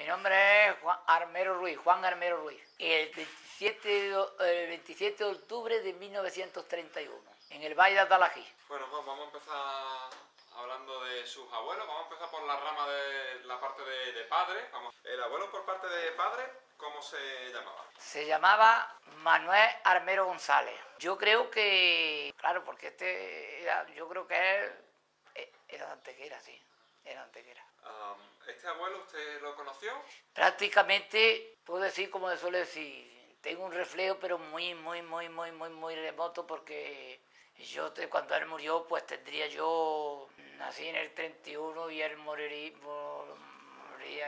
nombre es Juan Armero Ruiz. El 27 de octubre de 1931, en el Valle de Atalají. Bueno, pues vamos a empezar hablando de sus abuelos. Vamos a empezar por la rama de la parte de padre. El abuelo por parte de padre, ¿cómo se llamaba? Se llamaba Manuel Armero González. Yo creo que, claro, porque yo creo que él era de Antequera, sí, era de Antequera. ¿Este abuelo usted lo conoció? Prácticamente, puedo decir, como se suele decir, tengo un reflejo, pero muy remoto, porque cuando él murió, pues nací en el 31 y él moriría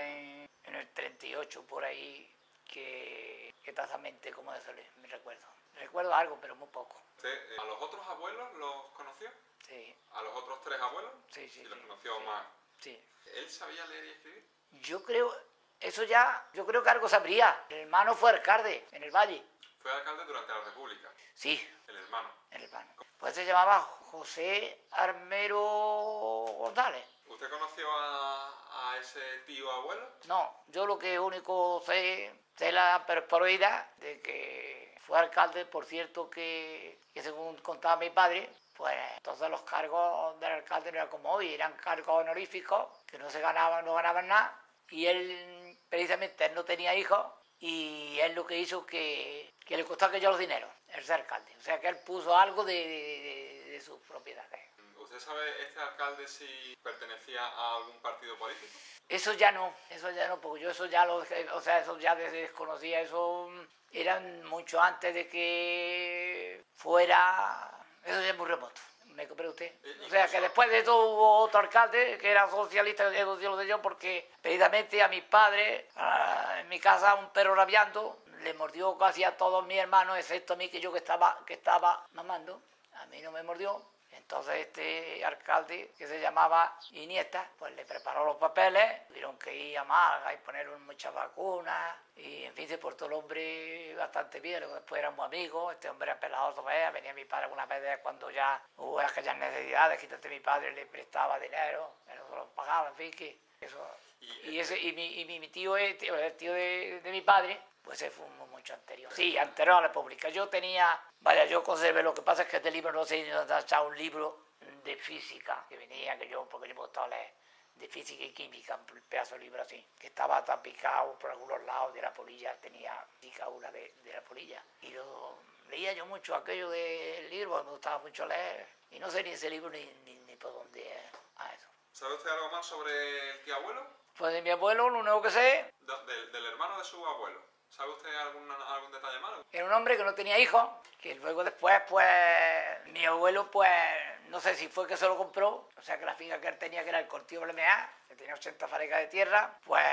en el 38, por ahí, que exactamente como eso me recuerdo. Recuerdo algo, pero muy poco. ¿Usted a los otros abuelos los conoció? Sí. ¿A los otros tres abuelos? Sí. ¿Y los conoció más? Sí. ¿Él sabía leer y escribir? Yo creo que algo sabría. El hermano fue alcalde en el Valle. ¿Fue alcalde durante la República? Sí. El hermano. El hermano. Pues se llamaba José Armero González. ¿Usted conoció a ese tío abuelo? No, yo lo que único sé la perproidad de que fue alcalde, por cierto, que según contaba mi padre, pues entonces los cargos del alcalde no eran como hoy, eran cargos honoríficos, que no ganaban nada, y él precisamente no tenía hijos, y él lo que hizo que le costó aquello los dineros, el ser alcalde. O sea que él puso algo de sus propiedades. ¿Usted sabe este alcalde si pertenecía a algún partido político? Eso ya no, porque yo eso ya desconocía, eso eran mucho antes de que fuera, eso ya es muy remoto, ¿me comprende usted? O sea que después de eso hubo otro alcalde que era socialista, eso sí lo sé yo, porque precisamente a mi padre, en mi casa, un perro rabiando, le mordió casi a todos mis hermanos, excepto a mí, que estaba mamando, a mí no me mordió. Entonces este alcalde, que se llamaba Iniesta, pues le preparó los papeles, tuvieron que ir a Málaga y ponerle muchas vacunas, y en fin, se portó el hombre bastante bien. Luego después éramos amigos, este hombre era pelado todavía, venía mi padre algunas veces cuando ya hubo aquellas necesidades, quítate, mi padre le prestaba dinero, pero no lo pagaba, en fin, que eso. Mi tío, el tío de mi padre, pues se fue mucho anterior. Sí, anterior a la República. Yo conservé, lo que pasa es que este libro no sé si nos ha echado un libro de física, que venía, porque yo me gustaba leer, de física y química, un pedazo de libro así, que estaba tapicado por algunos lados de la polilla, tenía una de la polilla. Y lo leía yo mucho, aquello del libro, me gustaba mucho leer, y no sé ni ese libro ni por dónde eso. ¿Sabe usted algo más sobre el tío abuelo? Pues de mi abuelo, lo único que sé... Del hermano de su abuelo. ¿Sabe usted algún detalle más? Era un hombre que no tenía hijos, que luego después, pues, mi abuelo, pues, no sé si fue que se lo compró, o sea que la finca que él tenía, que era el Cortillo Blemeá, que tenía 80 farecas de tierra, pues,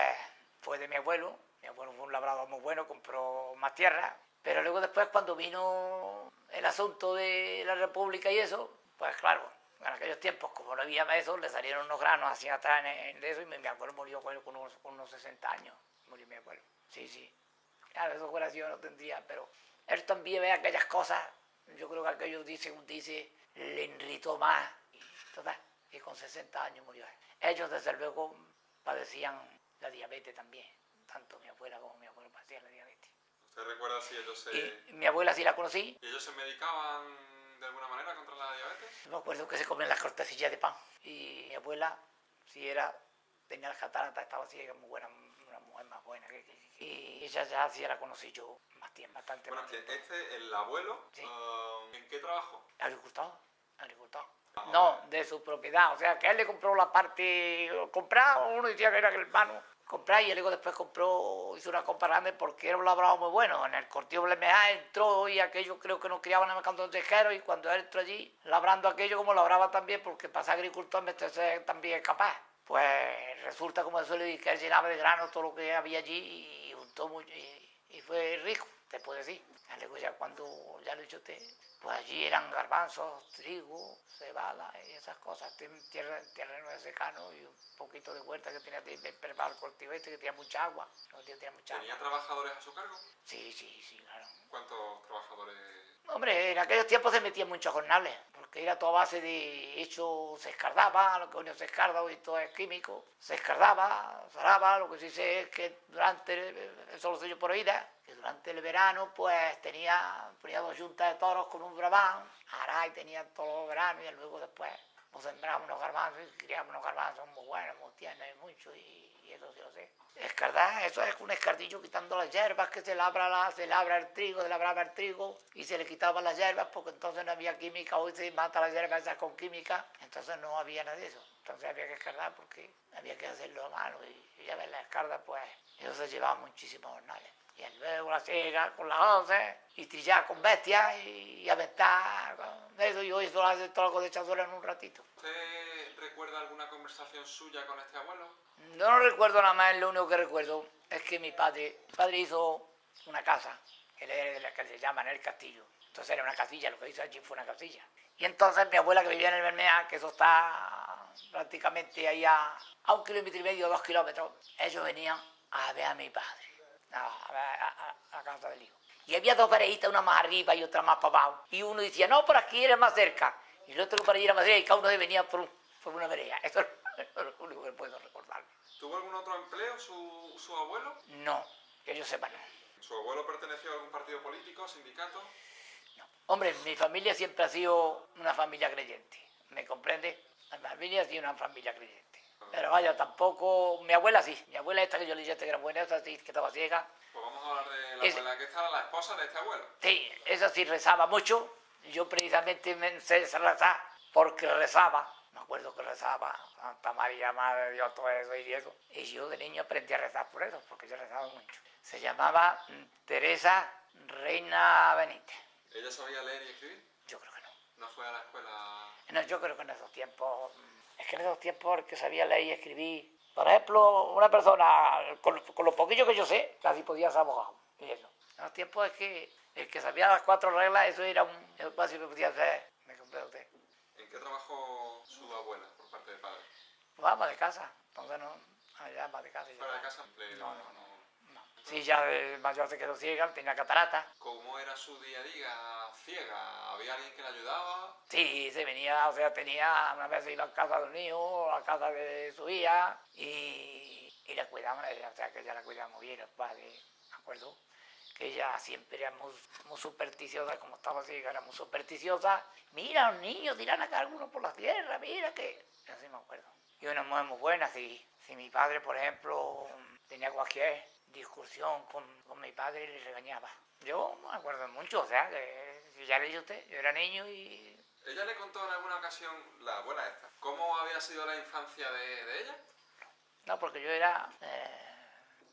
fue de mi abuelo. Mi abuelo fue un labrador muy bueno, compró más tierra, pero luego después, cuando vino el asunto de la República y eso, pues claro, en aquellos tiempos, como no había eso, le salieron unos granos hacia atrás en eso, y mi abuelo murió con unos 60 años, murió mi abuelo, sí. Claro, eso fuera así yo no tendría, pero él también ve aquellas cosas, yo creo que aquello dice, le irritó más, y total, que con 60 años murió él. Ellos desde luego padecían la diabetes también, tanto mi abuela como mi abuelo padecían la diabetes. ¿Usted recuerda si ellos Y mi abuela sí la conocí. ¿Y ellos se medicaban de alguna manera contra la diabetes? Me acuerdo que se comían las cortecillas de pan, y mi abuela tenía las cataratas, estaba así, era muy buena, una mujer más buena y ella ya sí la conocí yo bastante más tiempo. El abuelo, sí. ¿En qué trabajó? Agricultor. No, de su propiedad, o sea que él le compró la parte comprada, uno decía que era el hermano comprar, y luego después hizo una compra grande porque era un labrador muy bueno. En el Cortillo Blemeá entró, y aquello creo que no criaban en el cantón tejero, y cuando él entró allí, labrando aquello como labraba también, porque para ser agricultor me ser también capaz. Pues resulta, como se suele decir, que él llenaba de grano todo lo que había allí, y juntó mucho, y fue rico, te puedo decir. Luego ya cuando, ya lo he dicho usted, pues allí eran garbanzos, trigo, cebada y esas cosas, terreno de secano y un poquito de huerta que tenía preparado el cultivo que tenía mucha agua. ¿Tenía trabajadores a su cargo? Sí, claro. ¿Cuántos trabajadores? Hombre, en aquellos tiempos se metían muchos jornales, porque era toda base de hecho, se escardaba, lo que uno se escarda hoy todo es químico, se escardaba, zaraba, lo que sí sé es que eso lo sé yo por oída, que durante el verano pues ponía 2 juntas de toros con un brabán, ahora y tenía todos los veranos y luego después pues sembramos unos garbanzos y criamos unos garbanzos muy buenos, muy tiernos y mucho y eso sí lo sé. Escardar, eso es un escardillo quitando las hierbas, que se labraba el trigo y se le quitaban las hierbas porque entonces no había química, hoy se mata las hierbas esas con química, entonces no había nada de eso. Entonces había que escardar porque había que hacerlo a mano y ya ves, la escarda pues eso se llevaba muchísimos jornales. Y luego la siega con las hoces y trillar con bestias y aventar eso y hoy solo hace toda la cosechadora en un ratito. ¿Usted recuerda alguna conversación suya con este abuelo? No recuerdo nada más, lo único que recuerdo es que mi padre hizo una casa, que era de la que se llama en el castillo. Entonces era una casilla, lo que hizo allí fue una casilla. Y entonces mi abuela que vivía en el Bermeja, que eso está prácticamente ahí a 1,5 kilómetros, 2 kilómetros, ellos venían a ver a mi padre, a la casa del hijo. Y había 2 parejitas, una más arriba y otra más para abajo. Y uno decía, no, por aquí eres más cerca. Y el otro para allí era más cerca y cada uno venía por una pareja. Eso es lo único que puedo recordar. ¿Tuvo algún otro empleo su abuelo? No, que yo sepa no. ¿Su abuelo perteneció a algún partido político, sindicato? No. Hombre, mi familia siempre ha sido una familia creyente, ¿me comprende? Mi familia ha sido una familia creyente. Pero vaya, tampoco... Mi abuela sí, mi abuela esta que yo le dije que era buena, esa sí, que estaba ciega. Pues vamos a hablar de la abuela, que esta la esposa de este abuelo. Sí, esa sí rezaba mucho. Yo precisamente me sé rezar porque rezaba. Me acuerdo que rezaba Santa María, Madre de Dios, todo eso y eso. Y yo de niño aprendí a rezar por eso, porque yo rezaba mucho. Se llamaba Teresa Reina Benítez. ¿Ella sabía leer y escribir? Yo creo que no. ¿No fue a la escuela? No, yo creo que en esos tiempos... Es que en esos tiempos el que sabía leer y escribir... Por ejemplo, una persona, con lo poquillo que yo sé, casi podía ser abogado. Y eso. En los tiempos es que el que sabía las 4 reglas, eso era eso casi me podía hacer. ¿Me comprende usted? ¿En qué trabajó su abuela por parte de padre? Pues ama de casa. Entonces no... Ya ama de casa. ¿Fuera de casa? No. Sí, ya de mayor se quedó ciega, tenía catarata. ¿Cómo era su día a día ciega? ¿Había alguien que le ayudaba? Sí, se venía, o sea, tenía, una vez iba a casa de un hijo, a casa de su hija, y la cuidaban, o sea, que ella la cuidaba muy bien, el padre, me acuerdo, que ella siempre era muy supersticiosa, como estaba ciega, era muy supersticiosa. Mira, los niños tiran acá algunos por la tierra, mira que... Así me acuerdo. Y una mujer muy buena, si mi padre, por ejemplo, tenía cualquier discusión con mi padre y le regañaba. Yo me acuerdo mucho, o sea, que ya le dije a usted, yo era niño y... ¿Ella le contó en alguna ocasión, la abuela esta, cómo había sido la infancia de ella? No, porque yo era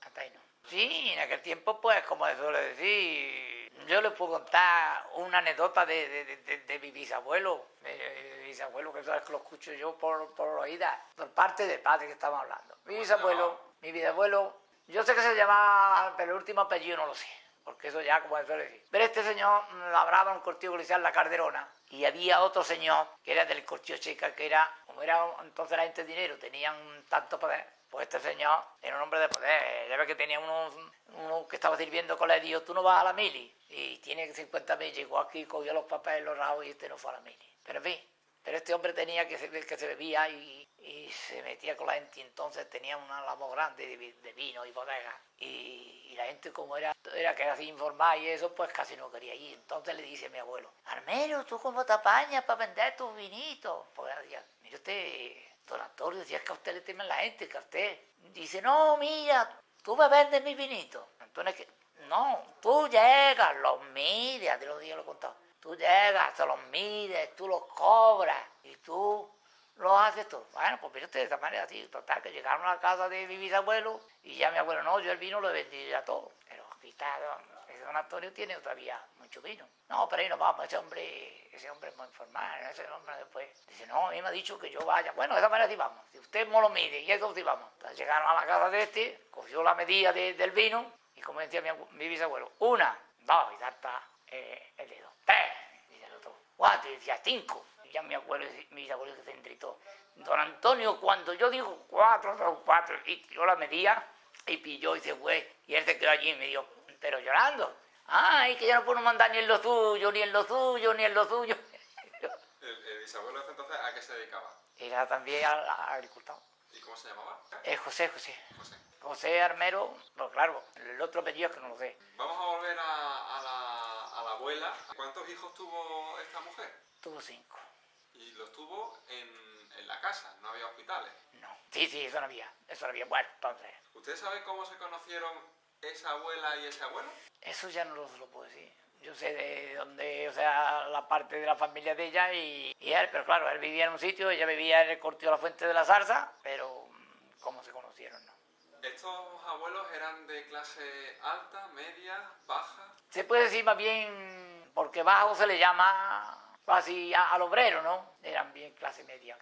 ataino. Sí, en aquel tiempo, pues, como se suele decir, yo les puedo contar una anécdota de mi bisabuelo, que eso es que lo escucho yo por oídas, por parte del padre que estamos hablando. Mi bisabuelo, yo sé que se llamaba, pero el último apellido no lo sé, porque eso ya, como se suele decir. Pero este señor labraba un cortillo policial La Calderona, y había otro señor que era del cortillo Checa, que era, como era entonces la gente de dinero, tenían tanto poder. Pues este señor era un hombre de poder. Ya ves que tenía uno que estaba sirviendo con él y dijo, tú no vas a la mili. Y tiene 50.000, llegó aquí, cogió los papeles, los rajos y este no fue a la mili. Pero en fin, pero este hombre tenía que se bebía y se metía con la gente. Y entonces tenía una labor grande de vino y bodega. Y la gente como era que era así informada y eso, pues casi no quería ir. Entonces le dice a mi abuelo, Armero, ¿tú cómo te apañas para vender tus vinitos? Pues decía, mire usted... Don Antonio decía que a usted le temen la gente, que a usted... Dice, no, mira, tú me vendes mis vinitos. Entonces, no, tú llegas, los mides, te lo dije, lo he contado. Tú llegas, te los mides, tú los cobras y tú lo haces todo. Bueno, pues mire usted de esa manera así, total, que llegaron a la casa de mi bisabuelo y ya mi abuelo, no, yo el vino lo he vendido ya todo. Pero aquí está, don Antonio tiene todavía mucho vino. No, pero ahí no vamos, ese hombre es muy informal, ese hombre después dice, no, a mí me ha dicho que yo vaya. Bueno, de esa manera sí vamos, si usted me lo mide y eso sí vamos. Entonces llegaron a la casa de este, cogió la medida del vino y como decía mi bisabuelo, 1, 2, y salta el dedo, 3, dice el otro, 4, y decía 5. Y ya mi bisabuelo se entritó. Don Antonio, cuando yo digo 4, son 4, y tiró la medida y pilló y se fue. Y él se quedó allí medio, pero llorando. Ay, que ya no puedo mandar ni en lo suyo, ni en lo suyo, ni en lo suyo. bisabuelo entonces a qué se dedicaba? Era también agricultor. ¿Y cómo se llamaba? José. José. José Armero, pues claro, el otro apellido es que no lo sé. Vamos a volver a la abuela. ¿Cuántos hijos tuvo esta mujer? Tuvo 5. Y los tuvo en la casa, no había hospitales. No. Sí, eso no había. Bueno, entonces, ¿Usted sabe cómo se conocieron esa abuela y ese abuelo? eso ya no lo puedo decir. Yo sé de dónde, o sea, la parte de la familia de ella y él, pero claro, él vivía en un sitio, ella vivía en el cortillo de la Fuente de la Zarza, pero cómo se conocieron, no. ¿Estos abuelos eran de clase alta, media, baja? Se puede decir más bien, porque bajo se le llama casi al obrero, ¿no? Eran bien clase media.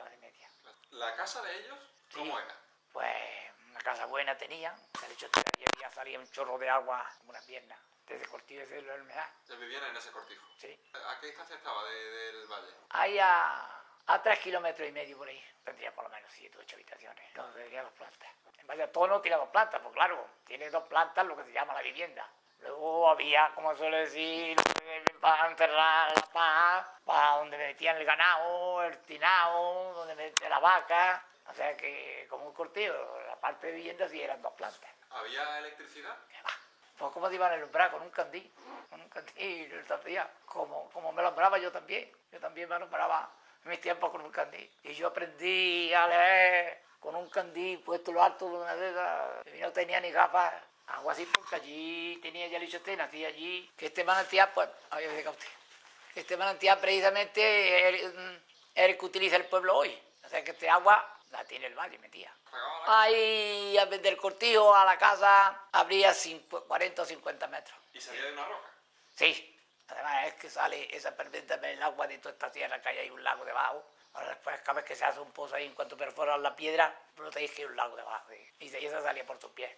¿La casa de ellos cómo Sí. era? Pues una casa buena tenía, de hecho todavía salía un chorro de agua como una pierna, desde el cortillo de la humedad, Se vivían en ese cortijo. sí. ¿A qué distancia estaba del valle? Ahí a 3,5 kilómetros por ahí, tendría por lo menos 7 o 8 habitaciones, no, tendría 2 plantas. En Valladolid tiene 2 plantas, pues claro, tiene 2 plantas lo que se llama la vivienda. Luego había, como suele decir, para enterrar la paja, para donde metían el ganado, el tinao, donde metían la vaca. O sea que, como un cortillo, la parte de vivienda sí eran 2 plantas. ¿Había electricidad? Pues como te iban a alumbrar, con un candil, como me alumbraba yo también me alumbraba en mis tiempos con un candil. Y yo aprendí a leer con un candil puesto lo alto de una de esas, y no tenía ni gafas, algo así, porque allí tenía ya Lichotén, nací allí, que este manantial, pues, este manantial precisamente es el que utiliza el pueblo hoy, o sea que este agua la tiene el valle metida. Ahí, del cortijo a la casa, habría 40 o 50 metros. ¿Y salía de una roca? Sí, además es que sale esa perfectamente el agua de toda esta tierra, que hay un lago debajo. Ahora después, cada vez que se hace un pozo ahí, en cuanto perforan la piedra, brotáis que hay un lago debajo. Y esa salía por tus pies.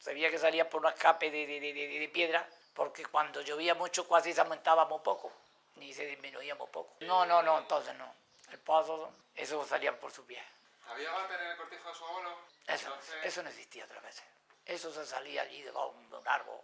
Se veía que salía por un escape de piedra, porque cuando llovía mucho casi se aumentaba muy poco, ni se disminuía muy poco. No, entonces no. El pozo, eso salía por sus pies. ¿Había váter en el cortijo de su abuelo? Eso no existía otras veces. Eso se salía allí de un árbol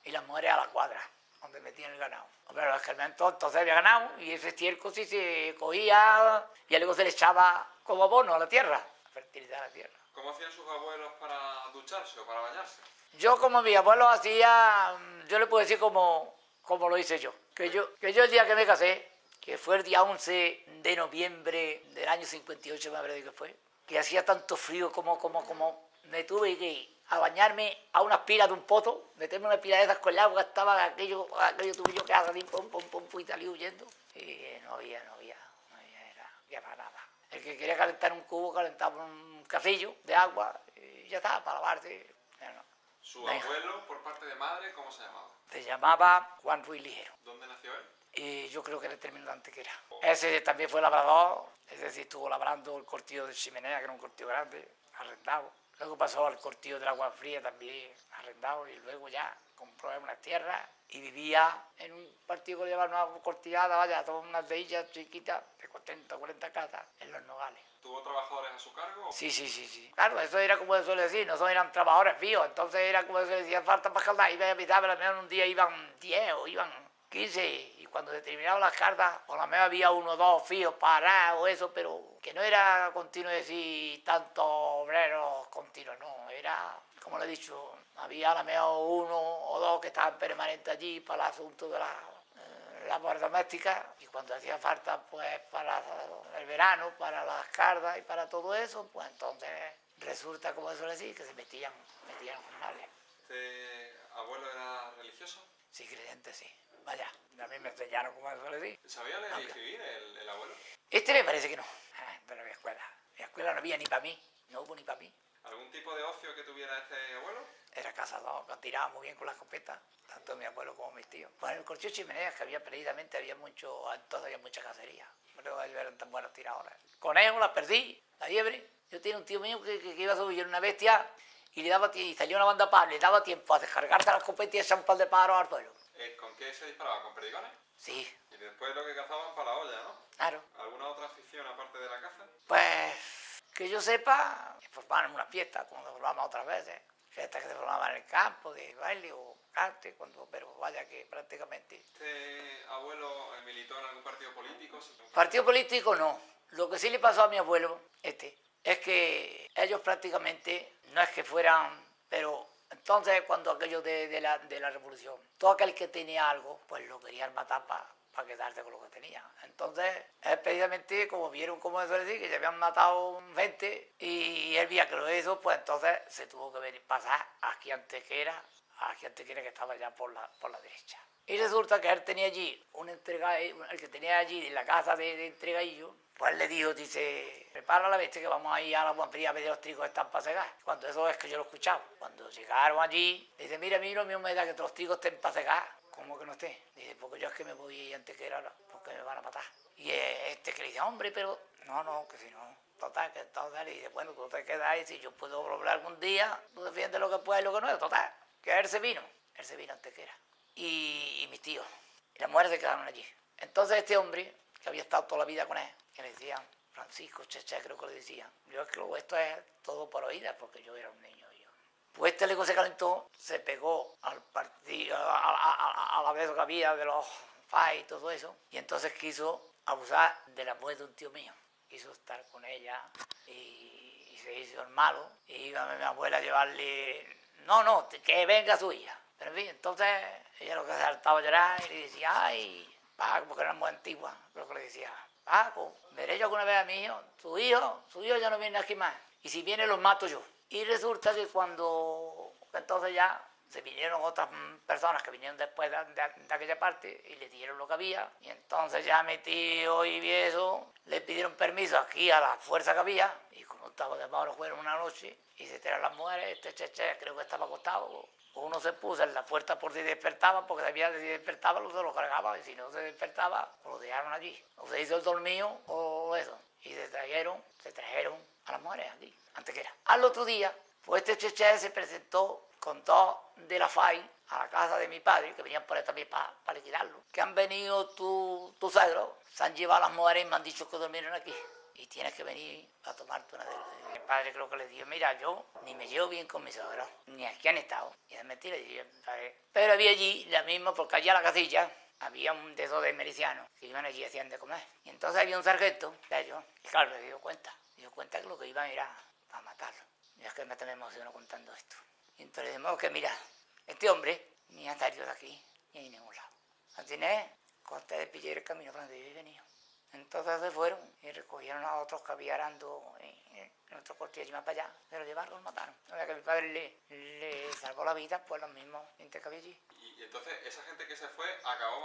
y las mujeres a la cuadra, donde metían el ganado. Pero los escarmentos, entonces había ganado y ese estiércol sí se cogía y luego se le echaba como abono a la tierra, a fertilizar la tierra. ¿Cómo hacían sus abuelos para ducharse o para bañarse? Yo, como mi abuelo hacía, yo le puedo decir como lo hice yo. Que yo el día que me casé, que fue el día 11 de noviembre del año 58, me parece que fue, que hacía tanto frío como me tuve que ir a bañarme a unas pilas de un pozo, meterme una pila de esas con el agua, estaba aquello tuve yo que salir, pum, y salí huyendo. Y no había para nada. El que quería calentar un cubo, calentaba un carrillo de agua y ya estaba, para lavarse. No. ¿Su abuelo, por parte de madre, cómo se llamaba? Se llamaba Juan Ruiz Ligero. ¿Dónde nació él? Y yo creo que era el término de Antequera. Ese también fue labrador, es decir, estuvo labrando el cortillo de Chimenea, que era un cortillo grande, arrendado. Luego pasó al cortillo del Agua Fría, también arrendado, y luego ya compró unas tierras y vivía en un partido que le llamaban una cortillada, vaya, todas unas de ellas chiquitas, de 40 casas, en Los Nogales. ¿Tuvo trabajadores a su cargo? Sí. Claro, eso era como se suele decir, no eran trabajadores fijos, entonces era como se decía, falta para escaldar, iba a mitad, pero al menos un día iban 10 o iban 15, y cuando se terminaban las cartas, por lo menos había 1 o 2 fijos parados o eso, pero que no era continuo decir tantos obreros continuos, no, era, como le he dicho, había a lo mejor 1 o 2 que estaban permanentes allí para el asunto de la labor doméstica, y cuando hacía falta, pues para el verano, para las cartas y para todo eso, pues entonces resulta, como se suele decir, que se metían jornales. ¿Este abuelo era religioso? Sí, creyente, sí. Vaya, a mí me enseñaron, como se suele decir. ¿Sabía leer y escribir el abuelo? Este me parece que no, pero no había escuela. En la escuela no había ni para mí, no hubo ni para mí. ¿Algún tipo de ocio que tuviera este abuelo? Era cazador, tiraba muy bien con la escopeta, tanto mi abuelo como mis tíos. Pues en el cortillo Chimeneas, que había precisamente, entonces había mucha cacería. Pero ellos eran tan buenos tiradores. Conejos, las perdí, la liebre. Yo tenía un tío mío que iba a subir una bestia y y salía una banda para, le daba tiempo a descargarse la escopeta y echar un par de pájaros al suelo. ¿Con qué se disparaba? ¿Con perdigones? Sí. Y después lo que cazaban para la olla, ¿no? Claro. ¿Alguna otra afición aparte de la caza? Pues, que yo sepa, formaban una fiesta, como nos formamos otras veces. fiestas que se formaban en el campo, de baile o cante, pero vaya que prácticamente... ¿Este abuelo militó en algún partido político? Partido político no. Lo que sí le pasó a mi abuelo, es que ellos prácticamente no es que fueran, pero entonces cuando aquello de la revolución, todo aquel que tenía algo, pues lo querían matar para quedarse con lo que tenía. Entonces, precisamente como vieron, como eso decir, que se habían matado gente y él veía que lo hizo, pues entonces se tuvo que venir pasar aquí Antequera que estaba ya por la derecha. Y resulta que él tenía allí el que tenía allí en la casa de entregadillo, pues le dijo, dice, prepara la bestia que vamos a ir a la guampería a ver los trigos están para secar. Cuando eso es que yo lo escuchaba. Cuando llegaron allí, dice, mira, a mí lo mismo me da que los trigos estén para secar. ¿Cómo que no esté? Dice, porque yo es que me voy antes que era, porque me van a matar. Y que le dice, hombre, pero no, que si no. Total, que entonces le dice, bueno, tú te quedas ahí, si yo puedo volver algún día, tú defiendes lo que puedes y lo que no es, total. Que él se vino antes que era. Y mis tíos, y las mujeres se quedaron allí. Entonces este hombre, que había estado toda la vida con él, que le decían, Francisco Cheche, creo que le decían, yo creo que esto es todo por oídas, porque yo era un niño. Pues este leco se calentó, se pegó al partido, a la vez que había de los FAI y todo eso, y entonces quiso abusar de la mujer de un tío mío. Quiso estar con ella y se hizo el malo, y iba a mi abuela a llevarle, no, que venga su hija. Pero en fin, entonces ella lo que se saltaba a llorar y le decía, ay, Paco, porque era muy antigua, creo que le decía, Paco, veré yo alguna vez a mi hijo, su hijo ya no viene aquí más, y si viene los mato yo. Y resulta que entonces ya se vinieron otras personas que vinieron después de aquella parte y le dieron lo que había. Y entonces ya mi tío y eso le pidieron permiso aquí a la fuerza que había. Y como estaba de paro, fueron una noche y se tiraron las mujeres. Cheche creo que estaba acostado. Uno se puso en la puerta por si despertaba, porque sabía que si despertaba se lo cargaba. Y si no se despertaba, lo dejaron allí. O se hizo el dormido o eso. Y se trajeron a las mujeres aquí, Antequera. Al otro día, pues este Cheche se presentó con dos de la FAI a la casa de mi padre, que venían por ahí también para liquidarlo, que han venido tu suegro, se han llevado a las mujeres y me han dicho que durmieron aquí. Y tienes que venir a tomarte una de ellas. Mi padre creo que le dijo, mira, yo ni me llevo bien con mis suegros, ni aquí han estado. Y es mentira, pero había allí la misma, porque allá a la casilla había un de esos de milicianos que iban allí hacían de comer. Y entonces había un sargento de ellos, y claro, le dio cuenta que lo que iban era a matarlo. Y es que me emociono contando esto. Y entonces dijimos que mira, este hombre ni ha salido de aquí, ni en ningún lado. Así es, costa de pillar el camino para donde yo he venido. Entonces se fueron y recogieron a otros que había arando en nuestro cortillo y más para allá. Se lo llevaron, lo mataron. O sea que mi padre le salvó la vida, pues los mismos gente que había allí. Y entonces esa gente que se fue acabó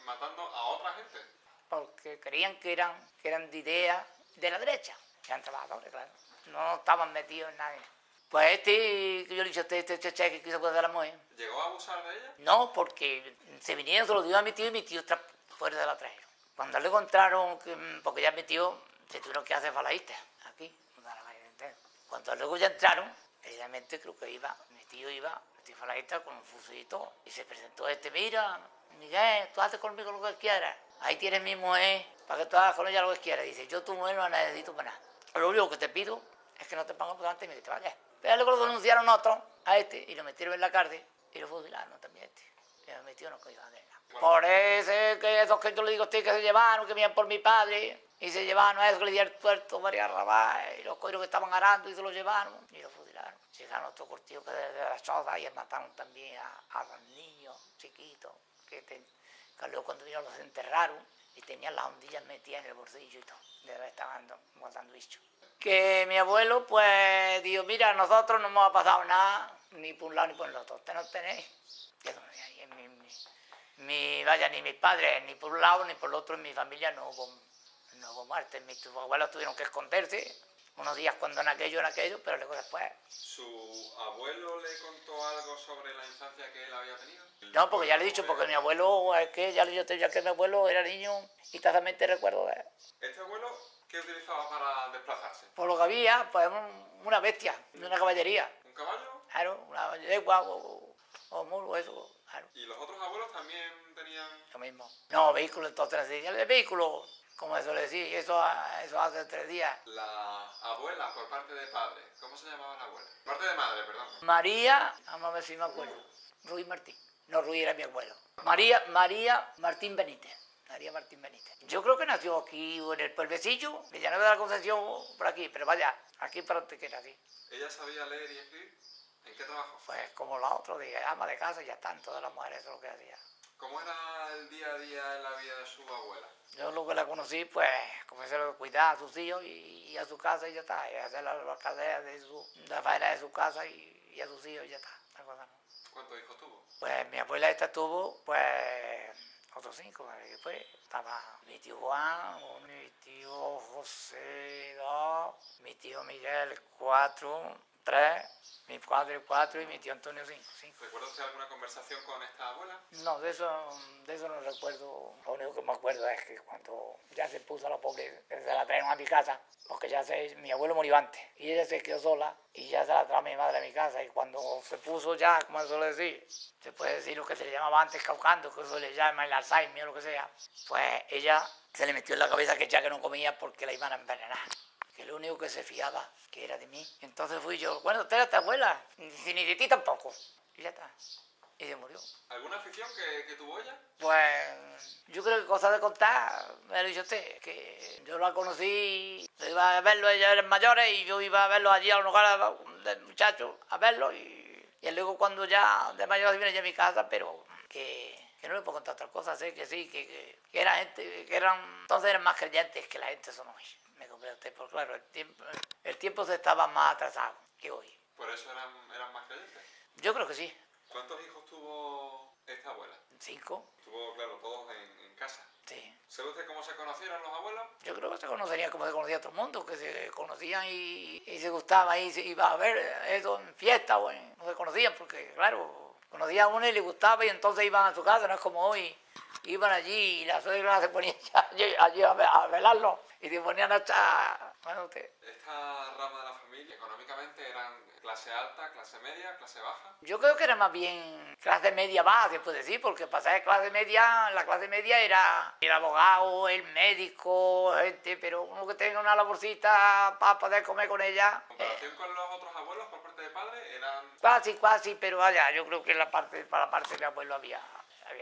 matando a otra gente. Porque creían que eran de idea de la derecha. Eran trabajadores, claro. No estaban metidos en nada. Pues que yo le dije a este Cheche que quiso poner a la mujer. ¿Llegó a abusar de ella? No, porque se vinieron, se lo dio a mi tío y mi tío fuera de la trajeron. Cuando le encontraron, porque ya mi tío se tuvieron que hacer falaístas aquí, cuando luego ya entraron, precisamente creo que mi tío falaísta con un fusilito y se presentó mira, Miguel, tú haces conmigo lo que quieras, ahí tienes mi mujer, para que tú hagas con ella lo que quieras. Dice, yo tu mujer no la necesito para nada. Lo único que te pido es que no te pongas por delante y me te vayas. Pero luego lo denunciaron otros a y lo metieron en la cárcel y lo fusilaron también Y me metió no cogió de bueno. Por eso que esos que yo le digo a usted que se llevaron, que venían por mi padre, y se llevaron a eso que le dieron tuerto varias rabas, y los coiros que estaban arando y se los llevaron y lo fusilaron. Llegaron otros cortillos que de las chozas y mataron también a los niños chiquitos, que luego cuando vino los enterraron y tenían las ondillas metidas en el bolsillo y todo, de haber estaban guardando bichos. Que mi abuelo pues dijo, mira, nosotros no nos ha pasado nada, ni por un lado ni por el otro, usted no tenéis. Vaya, ni mis padres, ni por un lado ni por el otro en mi familia no hubo muerte. Mis abuelos tuvieron que esconderse unos días cuando en aquello, pero luego después. ¿Su abuelo le contó algo sobre la infancia que él había tenido? No, porque ya le he dicho, porque mi abuelo, es que ya le he dicho ya que mi abuelo era niño y tazamente recuerdo de él. ¿Este abuelo qué utilizaba para desplazarse? Por lo que había, pues una bestia, una caballería. ¿Un caballo? Claro, una yegua o mulo, eso, claro. ¿Y los otros abuelos también tenían...? Lo mismo. No, vehículo entonces, el vehículo, como eso le decía, y eso hace 3 días. La abuela por parte de padre, ¿cómo se llamaba la abuela? Parte de madre, perdón. María, vamos a ver si me acuerdo, Ruiz Martín. No, Ruiz era mi abuelo. María Martín Benítez. María Martín Benítez. Yo creo que nació aquí en el pueblecillo, Villanueva de la Concepción, por aquí, pero vaya, aquí para Antequera, sí. ¿Ella sabía leer y escribir? ¿En qué trabajó? Pues como la otra, de ama de casa, ya están todas las mujeres, eso es lo que hacía. ¿Cómo era el día a día en la vida de su abuela? Yo lo que la conocí, pues, como se lo cuidaba a sus hijos y a su casa y ya está, y hacer la cadena de la faena de su casa y a sus hijos y ya está. La cosa, ¿no? ¿Cuántos hijos tuvo? Pues mi abuela esta tuvo, pues, otros 5, después estaba mi tío Juan, mi tío José 2, mi tío Miguel 4, 3, mi padre 4 y mi tío Antonio 5. ¿Recuerda usted alguna conversación con esta abuela? No, de eso no recuerdo. Lo único que me acuerdo es que cuando ya se puso la pobre, se la trajeron a mi casa, porque mi abuelo murió antes, y ella se quedó sola, y ya se la trajo mi madre a mi casa, y cuando se puso ya, como se suele decir, se puede decir lo que se le llamaba antes caucando, que eso le llama el Alzheimer o lo que sea, pues ella se le metió en la cabeza que ya que no comía porque la iban a envenenar. Que lo único que se fiaba que era de mí. Entonces fui yo, bueno, usted era tu abuela, ni de ti tampoco. Y ya está. Y se murió. ¿Alguna afición que tuvo ella? Pues yo creo que cosa de contar, me lo dicho usted, que yo la conocí, yo iba a verlo, ellos eran mayores y yo iba a verlo allí a un lugar del muchacho, a verlo y luego cuando ya de mayor vine yo a mi casa, pero que no le puedo contar otras cosas, sé que sí, que era gente, que entonces eran más creyentes que la gente son hoy. Me compré usted, porque claro, el tiempo se estaba más atrasado que hoy. ¿Por eso eran más creyentes? Yo creo que sí. ¿Cuántos hijos tuvo esta abuela? 5. Tuvo, claro, todos en casa. Sí. ¿Sabe usted cómo se conocieron los abuelos? Yo creo que se conocerían como se conocía todo el mundo, que se conocían y se gustaban y se iba a ver eso en fiesta o no se conocían porque, claro, conocía a uno y le gustaba y entonces iban a su casa, no es como hoy. Iban allí y la suegra se ponía allí a velarlo y se ponían a echar... Bueno, usted. ¿Esta rama de la familia económicamente eran clase alta, clase media, clase baja? Yo creo que era más bien clase media baja, se puede decir, porque pasar de clase media, la clase media era el abogado, el médico, gente, pero uno que tenga una laborcita para poder comer con ella. ¿En comparación con los otros abuelos por parte de padre eran...? Casi, pero vaya, yo creo que para la parte de mi abuelo había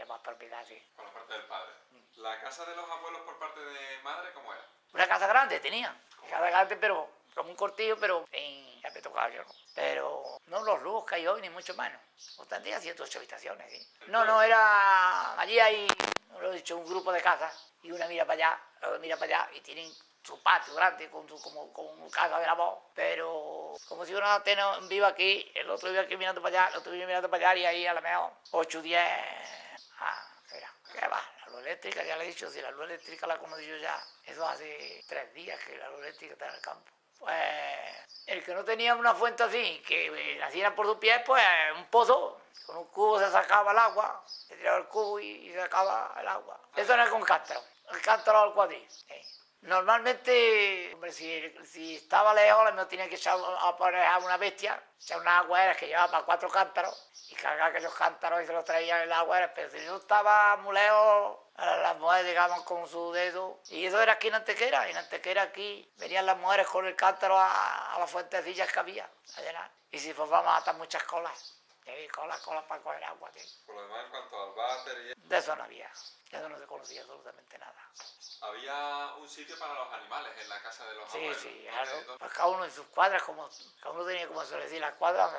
más propiedad, sí. Por la parte del padre. ¿La casa de los abuelos por parte de madre cómo era? Una casa grande tenía, casa grande, pero como un cortillo, pero ya me tocaba yo, ¿no? Pero no los lujos que hay hoy, ni mucho menos. O tendría 108 habitaciones, ¿sí? No, era... Allí hay, lo he dicho, un grupo de casas, y una mira para allá, la otra mira para allá, y tienen su patio grande con casa de la voz, pero como si uno vive aquí, el otro vive aquí mirando para allá, el otro vive mirando para allá, y ahí a lo mejor 8, 10... Mira, ¿qué va? La luz eléctrica, ya le he dicho, si la luz eléctrica la conocí yo ya, eso hace 3 días que la luz eléctrica está en el campo. Pues el que no tenía una fuente así, que nacieran por sus pies, pues un pozo, con un cubo se sacaba el agua, se tiraba el cubo y se sacaba el agua. Eso no es con cántaro, el cántaro al cuadril. Normalmente, hombre, si estaba lejos, me tenía que echar a poner una bestia, echar una agua que llevaba para 4 cántaros y cargar aquellos cántaros y se los traían en el agua, pero si no estaba muy lejos, las mujeres llegaban con su dedo, y eso era aquí en Antequera. En Antequera aquí venían las mujeres con el cántaro a las fuentecillas que había a llenar, y si formaban hasta muchas colas. Colas para coger agua. ¿Sí? Por lo demás, en cuanto al váter y... De eso no había, de eso no se conocía absolutamente nada. Había un sitio para los animales en la casa de los abuelos. Sí, claro. Pues cada uno en sus cuadras, cada uno tenía, como se le decía, las cuadras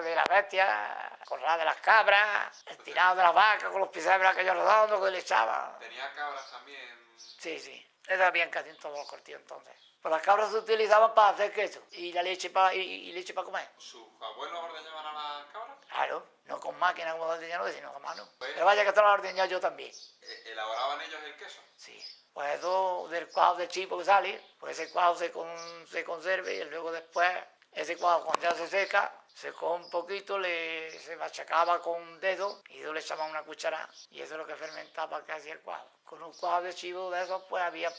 de la bestia, corral de las cabras, el tirado de las vacas con los pisebres aquellos redondos que le echaban. ¿Tenía cabras también? Sí. Eso habían casi en todos los cortillos entonces. Pues las cabras se utilizaban para hacer queso y la leche y leche para comer. ¿Sus abuelos ordeñaban a las cabras? Claro, no con máquina como ordeñador, sino con mano. Pues, Pero vaya que esto lo ordeñaba yo también. ¿Elaboraban ellos el queso? Sí. Pues eso del cuajo de chivo que sale, pues ese cuajo se conserve y luego después ese cuajo cuando ya se seca, se coge un poquito, se machacaba con un dedo y eso le echaban una cuchara y eso es lo que fermentaba que hacía el cuajo. Con un cuajo de chivo de esos pues había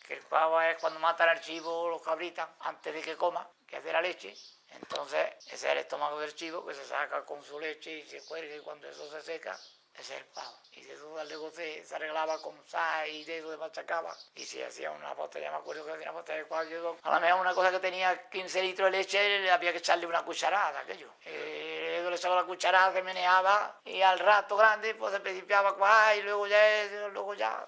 que el cuajo es cuando matan al chivo los cabritas antes de que coma, que hace la leche. Entonces ese es el estómago del chivo que se saca con su leche y se cuelga y cuando eso se seca ese es el pavo. Y de eso luego se arreglaba con sal y de eso se machacaba. Y se hacía una botella, me acuerdo que hacía una botella de cuadro. A lo mejor una cosa que tenía 15 litros de leche, le había que echarle una cucharada, aquello. Luego le echaba la cucharada, se meneaba y al rato grande pues se principiaba a cuajar y luego ya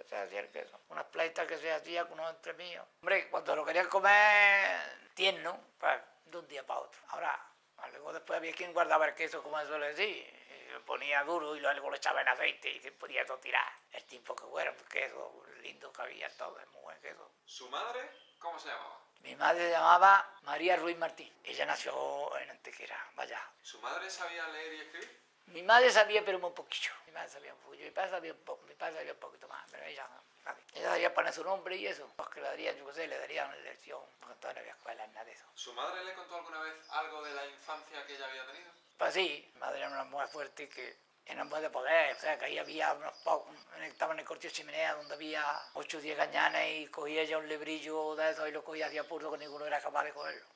se hacía el queso. Unas pleitas que se hacía con unos entremíos. Hombre, cuando lo querían comer tierno, pues de un día para otro. Ahora, luego después había quien guardaba el queso, como se suele decir. Lo ponía duro y luego lo echaba en aceite y se podía todo tirar. El tiempo que fuera, un queso lindo que había todo, es muy buen queso. ¿Su madre cómo se llamaba? Mi madre se llamaba María Ruiz Martín. Ella nació en Antequera, vaya. ¿Su madre sabía leer y escribir? Mi madre sabía, pero muy poquillo. Mi madre sabía un poquillo. Mi padre sabía un poco, mi padre sabía un poquito más, pero ella no. Ella sabía poner su nombre y eso. Los que le darían, yo qué sé, le darían lección. Porque entonces no había escuela, nada de eso. ¿Su madre le contó alguna vez algo de la infancia que ella había tenido? Pues sí, mi madre era una mujer fuerte que era muy de poder, o sea, que ahí había unos pocos, estaba en el cortillo chimenea donde había 8 o 10 cañanes y cogía ya un librillo de eso y lo cogía hacia puro que ninguno era capaz de cogerlo.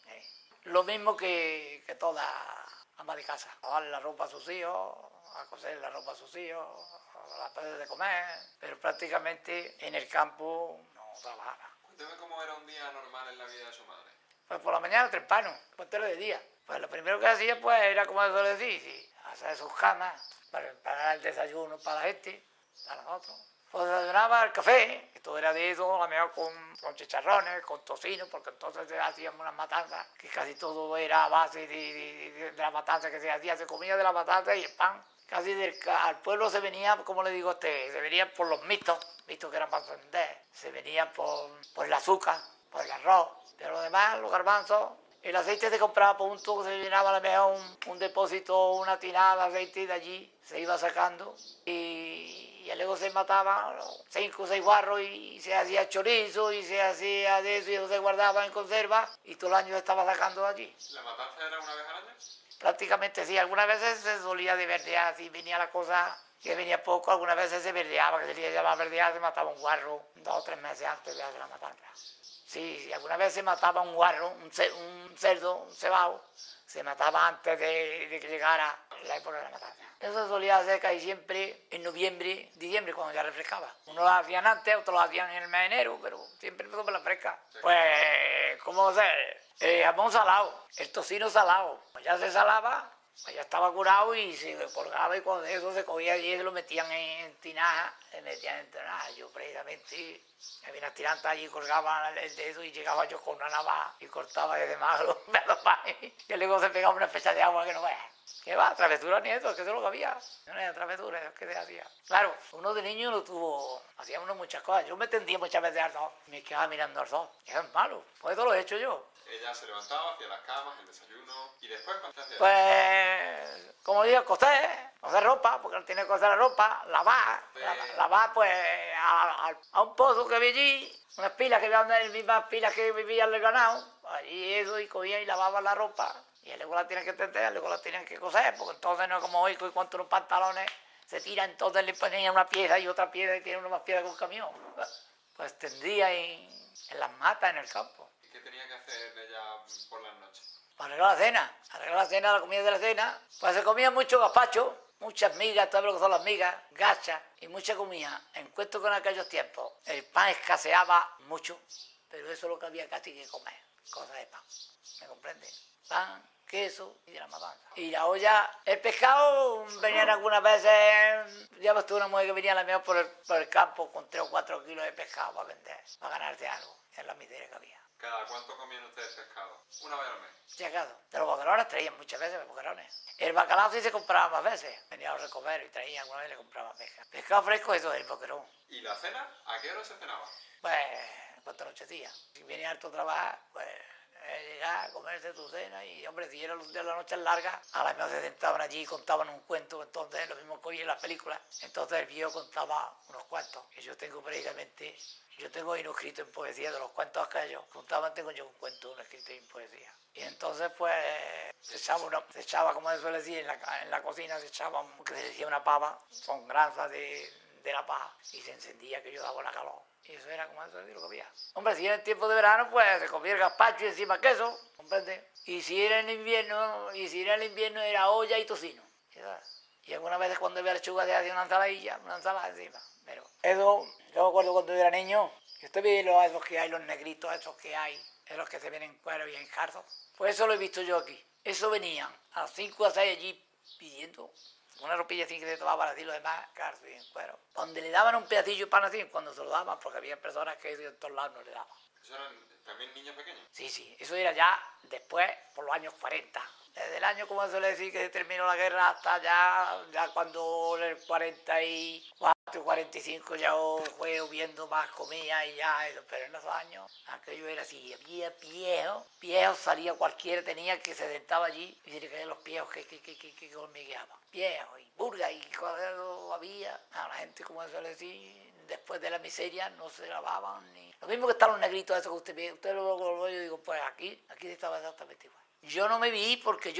Lo mismo que toda ama de casa, a darle la ropa a sus hijos, a coser la ropa a sus hijos, a darle de comer, pero prácticamente en el campo no trabajaba. Cuénteme cómo era un día normal en la vida de su madre. Pues por la mañana trepano, ponte de día. Pues lo primero que hacía pues era, como se suele decir, sí, hacer sus camas, para preparar el desayuno para la gente, para nosotros. Pues desayunaba el café, que todo era de eso, a lo mejor con chicharrones, con tocino, porque entonces hacíamos unas matanzas, que casi todo era a base de la matanza que se hacía, se comía de la matanza y el pan. Casi al pueblo se venía, como le digo a usted, se venía por los mixtos que eran para vender, se venía por el azúcar, por el arroz, pero lo demás, los garbanzos. El aceite se compraba por un tubo, se llenaba a lo mejor un depósito, una tinada de aceite y de allí se iba sacando y luego se mataban 5 o 6 guarros y se hacía chorizo y se hacía de eso y eso se guardaba en conserva y todo el año se estaba sacando de allí. ¿La matanza era una vez al año? Prácticamente sí, algunas veces se solía de verdear, si venía la cosa que venía poco, algunas veces se verdeaba, que se le llamaba verdear, se mataba un guarro 2 o 3 meses antes de hacer la matanza. Sí, alguna vez se mataba un guarro, un cerdo, un cebado, se mataba antes de que llegara la época de la matanza. Eso se solía hacer casi siempre en noviembre, diciembre, cuando ya refrescaba. Unos lo hacían antes, otros lo hacían en el mes de enero, pero siempre empezó por la fresca. Pues, ¿cómo hacer? El jamón salado, el tocino salado. Pues ya se salaba, pues ya estaba curado y se colgaba y cuando eso se cogía y lo metían en tinaja, Yo precisamente me vine a tirar allí, colgaba el dedo y llegaba yo con una navaja y cortaba desde más los panes. Y luego se pegaba una fecha de agua que no veas. ¿Qué va? Travesura ni eso, que eso es lo que había. No era travesura, es que se hacía. Claro, uno de niño lo tuvo, hacíamos muchas cosas. Yo me tendía muchas veces al sol, me quedaba mirando al sol. Eso es malo, pues eso lo he hecho yo. Ella se levantaba, hacía las camas, el desayuno y después ¿qué hacía? Pues, como digo, coser ropa, porque no tiene que coser la ropa, lavar pues a un pozo que había allí, unas pilas que había, las mismas pilas que vivían el ganado, allí eso, y cogía y lavaba la ropa, y luego la tienen que tender, luego la tienen que coser, porque entonces no es como hoy, que cuando los pantalones se tiran, entonces le ponían una pieza y otra pieza y tienen una más pieza que un camión. Pues tendría en las matas, en el campo. ¿Qué tenía que hacer ella por las noches? Arreglar la cena, la comida de la cena. Pues se comía mucho gazpacho, muchas migas, todo lo que son las migas, gachas y mucha comida. En cuento con aquellos tiempos, el pan escaseaba mucho, pero eso es lo que había casi que comer, cosas de pan, ¿me comprende? Pan, queso y de la matanza. Y la olla, el pescado, venían algunas veces, ya ves tú una mujer que venía a la mejor por el campo con 3 o 4 kilos de pescado para vender, para ganarse algo, en la miseria que había. ¿Cada cuánto comían ustedes pescado? ¿Una vez al mes? Llegado. De los boquerones traían muchas veces los boquerones. El bacalao sí se compraba más veces. Venía a los recoveros y traía alguna vez y le compraba pesca. Pescado fresco, eso es el boquerón. ¿Y la cena? ¿A qué hora se cenaba? Pues, cuánto nochecía. Si viene harto a trabajar, pues llegar, comerse tu cena y, hombre, si eran los días de la noche larga, a la mejor se sentaban allí y contaban un cuento, entonces lo mismo que hoy en las películas. Entonces el viejo contaba unos cuentos. Y yo tengo precisamente, ahí un escrito en poesía de los cuentos aquellos. Contaban, tengo yo un cuento, un escrito en poesía. Y entonces, pues, se echaba, como se suele decir, en la cocina se echaba, que se decía una pava, con granzas de la paja, y se encendía que yo daba la calor. Y eso era como eso, lo que había. Hombre, si era en tiempo de verano, pues se comía el gazpacho y encima queso, ¿comprende? Y si era en invierno, era olla y tocino. Y algunas veces cuando había lechuga te hacía una ensalada encima. Pero eso, yo me acuerdo cuando yo era niño, que usted ve esos que hay, los negritos, esos que hay, esos que se ven en cuero y en jarzos. Pues eso lo he visto yo aquí. Eso venían a 5 a 6 allí pidiendo una ropilla así que se tomaba para decir lo demás, claro, en cuero. Donde le daban un pedacillo de pan así, cuando se lo daban, porque había personas que de todos lados no le daban. ¿Eso eran también niños pequeños? Sí, sí, eso era ya después, por los años 40. Desde el año, como se suele decir, que se terminó la guerra hasta ya cuando el 44, 45 ya fue viendo más comida y ya eso. Pero en esos años, aquello era así, había viejos salía cualquiera, tenía que se sentaba allí y diría que los viejos que hormigueaban. Viejos y burgas y cosas había. A la gente, como se suele decir, después de la miseria no se lavaban ni... Lo mismo que están los negritos, eso que usted ve, usted lo ve, yo digo, pues aquí estaba exactamente igual. Yo no me vi porque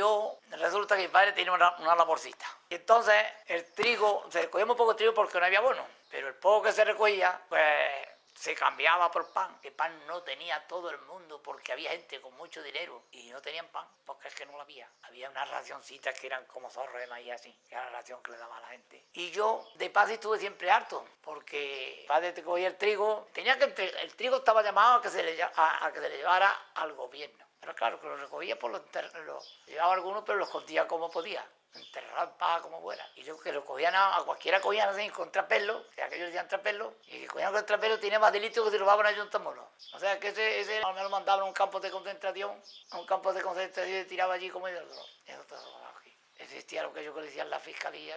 resulta que mi padre tenía una laborcita. Y entonces el trigo, se recogía muy poco trigo porque no había abono, pero el poco que se recogía, pues se cambiaba por pan. El pan no tenía todo el mundo porque había gente con mucho dinero y no tenían pan porque es que no lo había. Había unas racioncitas que eran como zorros de maíz así, que era la ración que le daba a la gente. Y yo de paz estuve siempre harto porque mi padre te cogía el trigo, el trigo estaba llamado a que se le llevara al gobierno. Pero claro, que lo recogía por los llevaba algunos, pero los escondía como podía. Enterrado en paja como fuera. Y yo que lo cogían a cualquiera cogían así con trapelo, que aquellos decían trapelo, y que cogían con el trapelo tenía más delito que si robaban a Ayuntamiento. O sea que ese me lo mandaban a un campo de concentración, y tiraba allí como el otro. Eso todo aquí. Existía lo que ellos decían la fiscalía.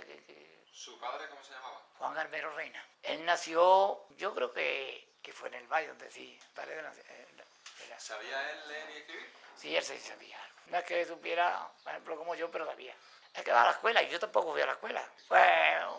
¿Su padre cómo se llamaba? Juan Armero Reina. Él nació, yo creo que fue en el Valle, donde sí, ¿Sabía él leer y escribir? Sí, él sí sabía. No es que supiera, por ejemplo, como yo, pero sabía. Es que va a la escuela, y yo tampoco fui a la escuela. Pues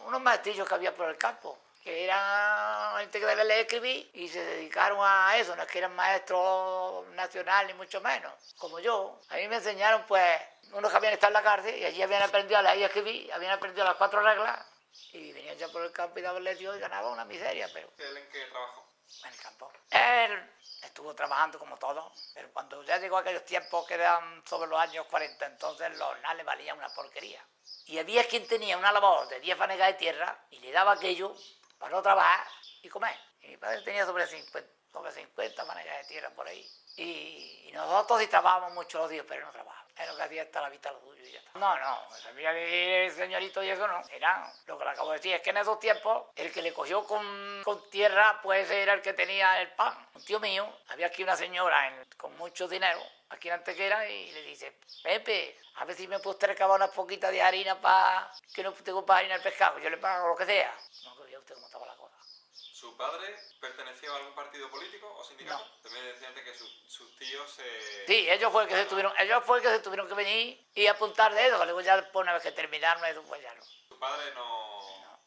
unos maestrillos que había por el campo, que eran gente que debía leer y escribir, y se dedicaron a eso, no es que eran maestros nacionales, ni mucho menos, como yo. A mí me enseñaron, pues, unos que habían estado en la cárcel, y allí habían aprendido a leer y escribir, habían aprendido las 4 reglas, y venían ya por el campo y daban lecciones y ganaban una miseria, pero... ¿Él en qué trabajó? En el campo. Él estuvo trabajando como todo, pero cuando ya llegó aquellos tiempos que eran sobre los años 40, entonces los hornales valían una porquería. Y había quien tenía una labor de 10 fanegas de tierra y le daba aquello para no trabajar y comer. Y mi padre tenía sobre 50 fanegas de tierra por ahí. Y nosotros sí trabajábamos mucho los días, pero no trabajábamos. Es lo que hacía hasta la vista lo suyo y ya está. No, sabía de el señorito y eso no. Era lo que le acabo de decir, es que en esos tiempos el que le cogió con tierra, pues era el que tenía el pan. Un tío mío, había aquí una señora con mucho dinero, aquí en Antequera, y le dice, Pepe, a ver si me puedes recabar unas poquitas de harina para que no tengo para harina el pescado, yo le pago lo que sea. No, que veía usted cómo estaba la cosa. ¿Su padre pertenecía a algún partido político o sindicato? No. También decían que sus tíos se... Sí, ellos fue el que se tuvieron que venir y apuntar de eso, que luego ya después una vez que terminaron eso, pues ya no. ¿Su padre no...?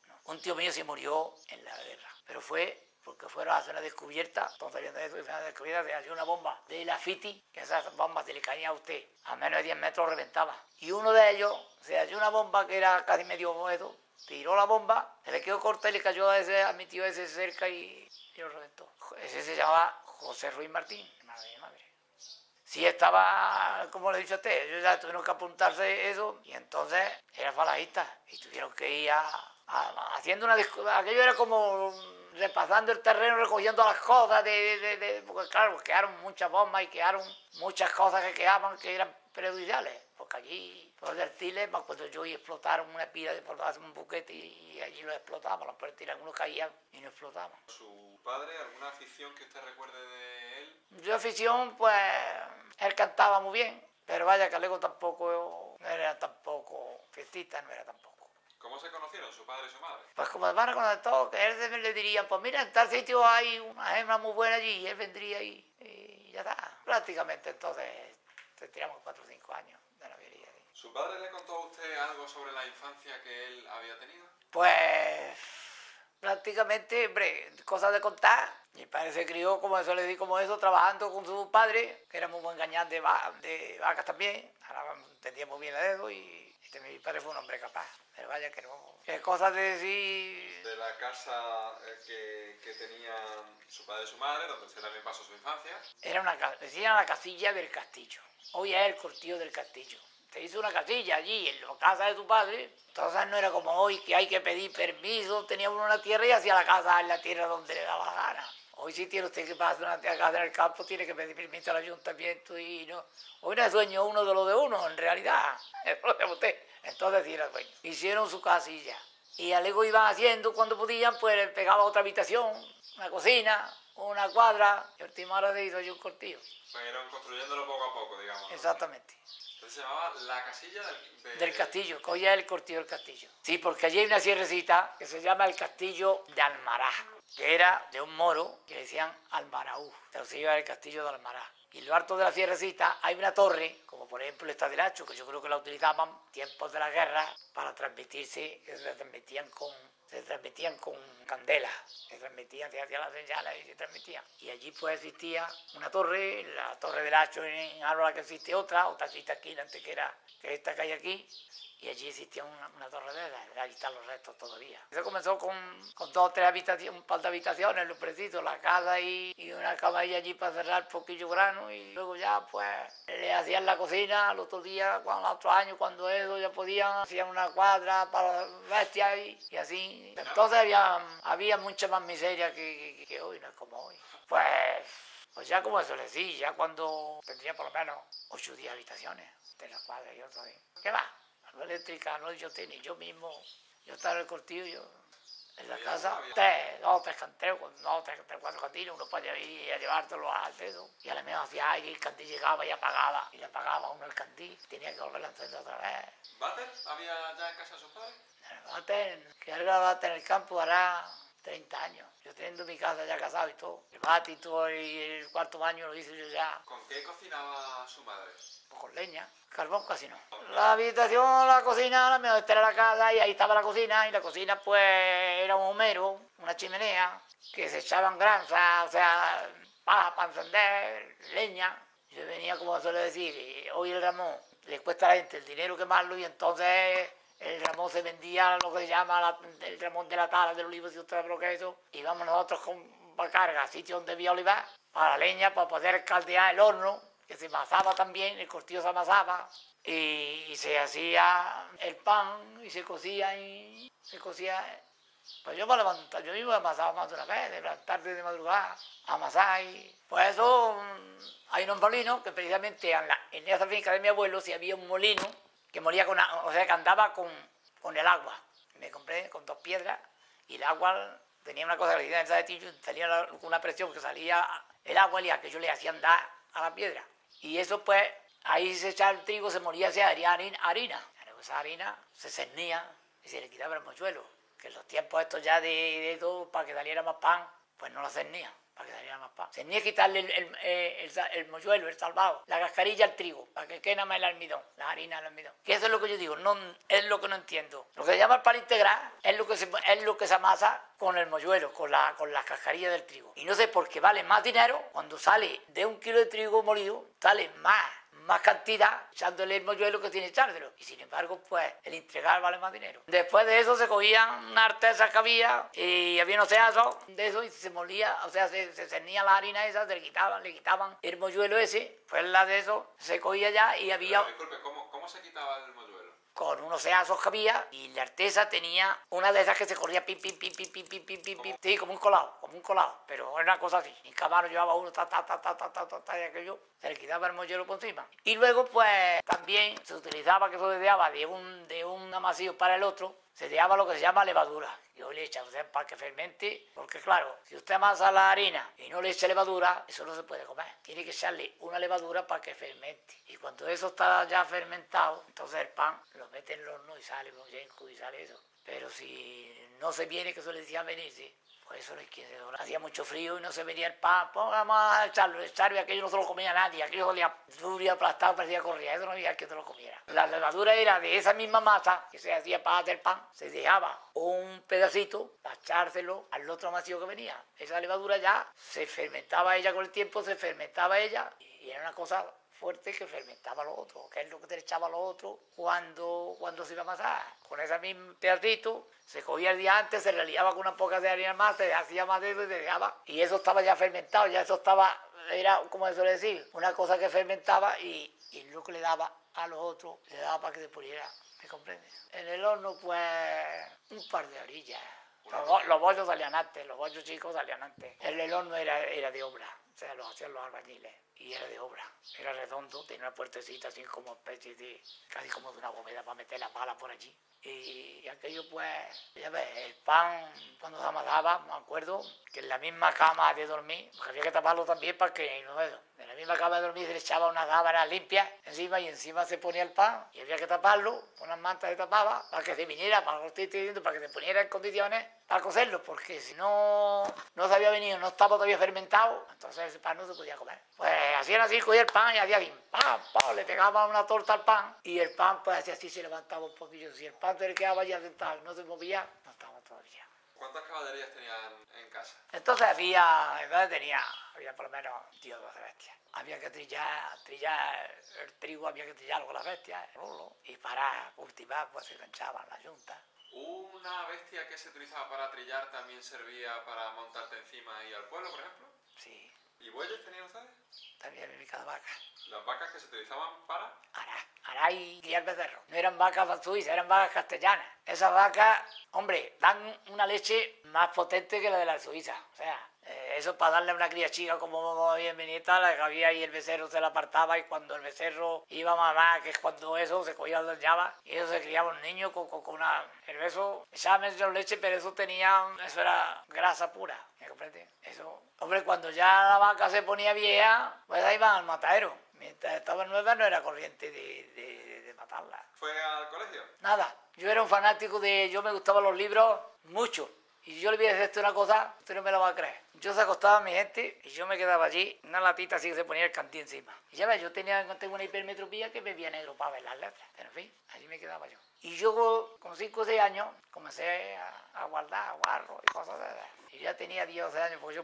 No. Un tío mío se murió en la guerra, pero fue porque fueron a hacer una descubierta, entonces viendo eso, una descubierta, se halló una bomba de la FITI, que esas bombas se le caían a usted, a menos de 10 metros reventaba. Y uno de ellos se halló una bomba que era casi medio boedo, tiró la bomba, se le quedó corta y le cayó a mi tío ese cerca y lo reventó. Ese se llamaba José Ruiz Martín, hermano de mi madre. Sí estaba, como le he dicho a usted, ellos ya tuvieron que apuntarse eso y entonces era falangista y tuvieron que ir haciendo una discusión. Aquello era como repasando el terreno, recogiendo las cosas, porque claro, quedaron muchas bombas y quedaron muchas cosas que quedaban que eran prejudiciales, porque allí, por el Chile, cuando yo explotaron una pila de por hacer un buquete y allí lo explotábamos, los proyectiles, algunos caían y no explotaban. ¿Su padre, alguna afición que usted recuerde de él? Yo afición, pues, él cantaba muy bien, pero vaya que luego tampoco, no era tampoco fiestista, no era tampoco. ¿Cómo se conocieron su padre y su madre? Pues como se van a conocer todos, que él le diría, pues mira, en tal sitio hay una hembra muy buena allí, y él vendría ahí y ya está. Prácticamente entonces tiramos 4 o 5 años de la vida. ¿Su padre le contó a usted algo sobre la infancia que él había tenido? Pues prácticamente, hombre, cosas de contar. Mi padre se crió, como eso le di, como eso, trabajando con su padre, que era muy buen gañán de vacas también. Ahora entendíamos bien de eso y mi padre fue un hombre capaz. Pero vaya que no. ¿Qué cosas de decir? De la casa que tenían su padre y su madre, donde usted también pasó su infancia. Decían la casilla del castillo. Hoy es el cortillo del castillo. te hizo una casilla allí en la casa de tu padre. Entonces no era como hoy que hay que pedir permiso, tenía uno una tierra y hacía la casa en la tierra donde le daba la gana. Hoy si tiene usted que pasar una casa en el campo, tiene que pedir permiso al ayuntamiento y no. Hoy no es dueño uno de lo de uno, en realidad. Eso lo de usted. Entonces sí era dueño. Hicieron su casilla. Y algo iban haciendo cuando podían, pues le pegaba otra habitación, una cocina, una cuadra. Y última hora se hizo allí un cortillo. Fueron construyéndolo poco a poco, digamos, ¿no? Exactamente. Entonces se llamaba la casilla Del castillo, que hoy es el cortillo del castillo. Sí, porque allí hay una sierrecita que se llama el castillo de Almará, que era de un moro que decían Almaraú, traducido al castillo de Almará. Y en lo alto de la sierrecita hay una torre, como por ejemplo esta del Hacho, que yo creo que la utilizaban tiempos de la guerra para transmitirse, que se transmitían con candela, se transmitían, se hacían las señales y se transmitían. Y allí pues existía una torre, la torre del Hacho en Álvaro, que existe otra existe aquí, antes que era que esta que hay aquí, y allí existía una torre de esas, ahí están los restos todavía. Eso comenzó con 2 o 3 habitaciones, un par de habitaciones, los precisos, la casa y una camilla allí para cerrar poquillo grano, y luego ya pues le hacían la cocina al otro día, cuando el otro año, cuando eso ya podían, hacían una cuadra para las bestias y así. Entonces había mucha más miseria que hoy, no es como hoy. Pues ya como eso le decía, ya cuando tendría por lo menos 8 o 10 habitaciones, de la cuadra y otra vez. ¿Qué va? No eléctrica, no yo tenía, yo mismo, yo estaba en el cortillo, yo en la casa, 2 o 3 canteros, 2, 3, 4 cantiles, uno para ir a llevártelo al dedo, y a la menos hacía aire, el cantil llegaba y apagaba, le apagaba uno el cantil, tenía que volver a encender otra vez. ¿Váter había ya en casa de sus padres? El váter, que era el váter en el campo hará 30 años. Yo teniendo mi casa ya casado y todo. El váter y todo, y el cuarto baño lo hice yo ya. ¿Con qué cocinaba su madre? Pues con leña. Carbón casi no. La habitación, la cocina, la mejor esta era la casa y ahí estaba la cocina. Y la cocina pues era un humero, una chimenea, que se echaban granzas, o sea, paja para encender, leña. Yo venía, como suele decir, hoy el Ramón le cuesta a la gente el dinero quemarlo y entonces el Ramón se vendía lo que se llama el Ramón de la tala del olivo, si usted sabe lo que es eso. Íbamos nosotros con carga a sitio donde había olivar, para la leña, para poder caldear el horno, que se amasaba también, el cortillo se amasaba, y se hacía el pan y se cocía Pues yo me levantaba, yo mismo amasaba más de una vez, de la tarde de madrugada, amasar y... Pues eso, hay unos molinos que precisamente en esa finca de mi abuelo si había un molino que molía o sea, que andaba con el agua. Me compré con 2 piedras y el agua tenía una cosa que le decían de tillo, salía una presión que salía el agua y a que yo le hacía andar a la piedra. Y eso pues, ahí se echaba el trigo, se molía, se haría harina. Esa harina se cernía y se le quitaba el mochuelo. Que en los tiempos estos ya de todo, para que saliera más pan, pues no la cernía, para que saliera más pan. Cernía quitarle el mochuelo, el salvado, la cascarilla al trigo, para que quede nada más el almidón, la harina del almidón. Que eso es lo que yo digo, no, es lo que no entiendo. Lo que se llama el pan integral es lo que se amasa con el mochuelo, con la cascarilla del trigo. Y no sé por qué vale más dinero cuando sale de 1 kilo de trigo molido, sale más cantidad echándole el mochuelo que tiene echárselo. Y sin embargo, pues, el integral vale más dinero. Después de eso se cogían unas artesas que había y había unos ceazos de eso y se molía, o sea, se cernía la harina esa, le quitaban el mochuelo ese, pues la de eso se cogía ya y había... Pero, disculpe, ¿cómo se quitaba el mochuelo? Con unos ceazos que había y la artesa tenía una de esas que se corría pim, pim, pim, pim, pim, pim, pim, pim, pim. Sí, como un colado, pero era una cosa así. Mi camarón llevaba uno, y aquello, se le quitaba el mochuelo por encima. Y luego, pues, también se utilizaba, que eso se dejaba de un amasío para el otro, se dejaba lo que se llama levadura. Y hoy le echa, o sea, para que fermente, porque claro, si usted amasa la harina y no le echa levadura, eso no se puede comer. Tiene que echarle una levadura para que fermente. Y cuando eso está ya fermentado, entonces el pan lo mete en el horno y sale con yenco y sale eso. Pero si no se viene, que eso le decía venirse, pues eso no hay quien se lo... Hacía mucho frío y no se venía el pan, pues vamos a echarlo y aquello no se lo comía nadie, aquello olía duro y aplastado, parecía corría, eso no había quien se lo comiera. La levadura era de esa misma masa que se hacía para hacer pan, se dejaba un pedacito para echárselo al otro amasío que venía. Esa levadura ya se fermentaba ella con el tiempo, se fermentaba ella y era una cosa fuerte que fermentaba lo otro, que es lo que te echaba lo otro cuando se iba a amasar. Con ese mismo pedacito se cogía el día antes, se reliaba con una poca de harina más, se hacía más de eso y se dejaba. Y eso estaba ya fermentado, ya eso estaba, era como se suele decir, una cosa que fermentaba y lo que le daba a los otros le daba para que se pudiera, ¿me comprendes? En el horno, pues, un par de orillas. Los bollos salían antes, los bollos chicos salían antes. El horno era de obra, o sea, lo hacían los albañiles, y era de obra. Era redondo, tenía una puertecita así como especie de, casi como de una bóveda para meter las balas por allí. Y aquello, pues, ya ves, el pan, cuando se amasaba, me acuerdo que en la misma cama de dormir, porque había que taparlo también para que no eso. En la misma cama de dormir se le echaba una sábana limpia encima y encima se ponía el pan y había que taparlo, con unas mantas se tapaba para que se viniera, para que se poniera en condiciones para cocerlo, porque si no se había venido, no estaba todavía fermentado, entonces ese pan no se podía comer. Pues hacían así, cogía el pan y hacía así, pam, pam, le pegaban una torta al pan y el pan pues así se levantaba un poquillo. Si el pan se le quedaba ya sentado y no se movía, no estaba todavía. ¿Cuántas caballerías tenían en casa? Entonces había por lo menos 10 o 12 bestias. Había que trillar el trigo, había que trillarlo con las bestias, el rolo, y para cultivar pues se enganchaban las yuntas. ¿Una bestia que se utilizaba para trillar también servía para montarte encima y al pueblo, por ejemplo? Sí. ¿Y bueyes tenían ustedes? También en cada vaca. ¿Las vacas que se utilizaban para? Ará y criar becerros. No eran vacas suizas, eran vacas castellanas. Esas vacas, hombre, dan una leche más potente que la de la suiza. O sea, eso para darle una cría chica como bienvenida, la que había y el becerro se la apartaba y cuando el becerro iba a mamar, que es cuando eso se cogía las llamas, y eso se criaba un niño con una... El beso echaba medio leche, pero eso era grasa pura, ¿me comprende? Eso, hombre, cuando ya la vaca se ponía vieja, pues ahí iban al matadero. Mientras estaba nueva no era corriente de matarla. ¿Fue al colegio? Nada, yo era un fanático yo me gustaban los libros mucho. Y yo le voy a decir esto una cosa, usted no me lo va a creer. Yo se acostaba a mi gente y yo me quedaba allí, una latita así que se ponía el cantí encima. Y ya ves, yo tengo una hipermetropía que me veía negro para ver las letras. Pero en fin, allí me quedaba yo. Y yo con 5 o 6 años comencé a guardar guarros y cosas de esas. Y ya tenía 10 o 12 años, porque yo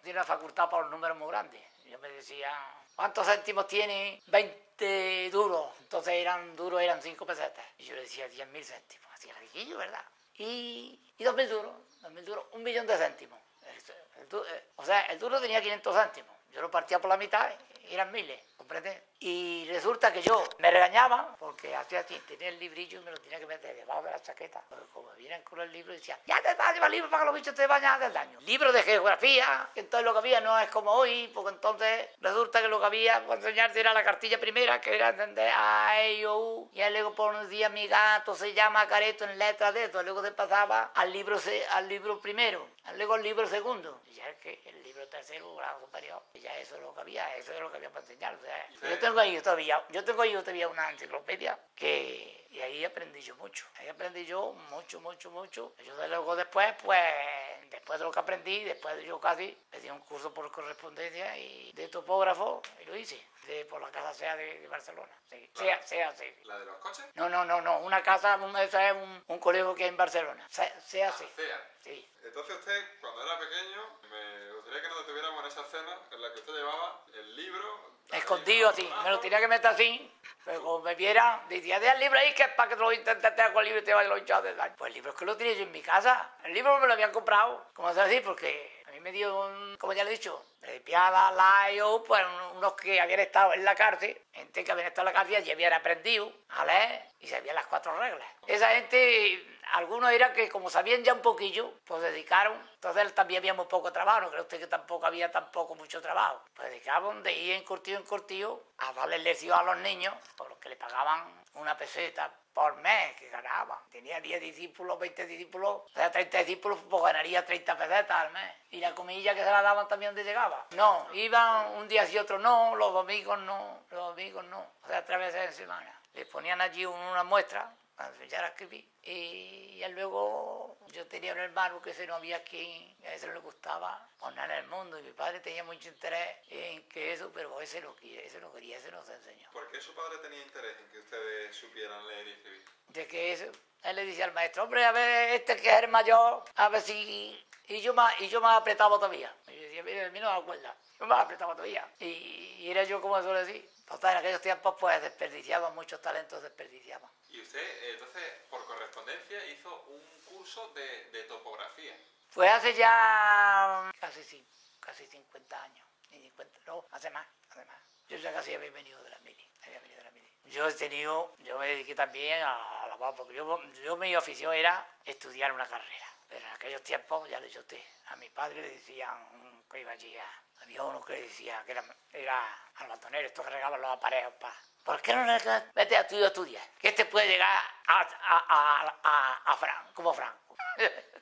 tenía una facultad para los números muy grandes. Y yo me decía, ¿cuántos céntimos tiene? 20 duros. Entonces eran 5 pesetas. Y yo le decía 10.000 céntimos. Así era riquillo, ¿verdad? Y 2.000 duros, 1.000.000 de céntimos. O sea, el duro tenía 500 céntimos. Yo lo partía por la mitad y eran miles, ¿comprendes? Y resulta que yo me regañaba porque hacía así, tenía el librillo y me lo tenía que meter debajo de la chaqueta. Porque como me vienen con el libro, decía, ya te vas a llevar el libro para que los bichos te vayan a hacer daño. Libro de geografía, que entonces lo que había no es como hoy, porque entonces resulta que lo que había para enseñarte era la cartilla primera, que era entender A, E, I, O, U. Y luego decía, mi gato se llama Careto en letras de esto. Luego se pasaba al libro primero, luego al libro segundo. Y ya es que el libro tercero, grado superior, y ya eso es lo que había, eso es lo que había para enseñar. O sea, yo tengo ahí todavía una enciclopedia y ahí aprendí yo mucho. Ahí aprendí yo mucho. Yo luego después, después de lo que aprendí, después yo casi me di un curso por correspondencia y de topógrafo y lo hice. Por la casa SEA de Barcelona. Sí. SEA. ¿La de los coches? No. Una casa, esa es un colegio que hay en Barcelona. SEA. SEA. Sí. Entonces usted, cuando era pequeño, me gustaría que nos detuviéramos en esa escena en la que usted llevaba el libro... Escondido así, me lo tenía que meter así, pero como me viera, decía, deja el libro ahí que es para que te lo intentes con el libro y te vaya a hinchado del daño. Pues el libro es que lo tenía yo en mi casa, el libro me lo habían comprado, como se así, porque a mí me dio como ya le he dicho, de piada, laio, pues unos que habían estado en la cárcel, gente que habían estado en la cárcel y habían aprendido a leer y sabían las 4 reglas. Esa gente, algunos eran que como sabían ya un poquillo, pues dedicaron, entonces también había muy poco trabajo, no cree usted que tampoco había mucho trabajo, pues dedicaban de ir en cortillo a darle lección a los niños, por los que le pagaban una peseta por mes que ganaban. Tenía 10 discípulos, 20 discípulos, o sea, 30 discípulos, pues ganaría 30 pesetas al mes. Y la comidilla que se la daban también donde llegaba. No, iban un día sí, otro no, los domingos no. O sea, 3 veces en semana. Les ponían allí una muestra para enseñar a escribir. Y luego yo tenía un hermano que no había quien, a ese no le gustaba poner en el mundo. Y mi padre tenía mucho interés en que eso, pero ese no quería, ese no se enseñó. ¿Por qué su padre tenía interés en que ustedes supieran leer y escribir? De que eso, él le decía al maestro, hombre, a ver, este que es el mayor, a ver si... Y yo más apretaba todavía. Y yo decía, mire, a mí no me acuerdo. Yo más apretaba todavía. Y era yo, como suele decir. Total, en aquellos tiempos, pues, desperdiciaban, muchos talentos desperdiciaban. Y usted, entonces, por correspondencia, hizo un curso de topografía. Pues hace ya casi 50 años. No, hace más. Yo ya casi había venido de la mili. yo me dediqué también a la voz, porque yo mi afición era estudiar una carrera. Pero en aquellos tiempos, ya lo he dicho usted, a mi padre le decían que iba allí había uno que le decía que era albatonero, estos que regaban los aparejos para... ¿Por qué no vete a estudiar? Que este puede llegar a Franco, como Franco.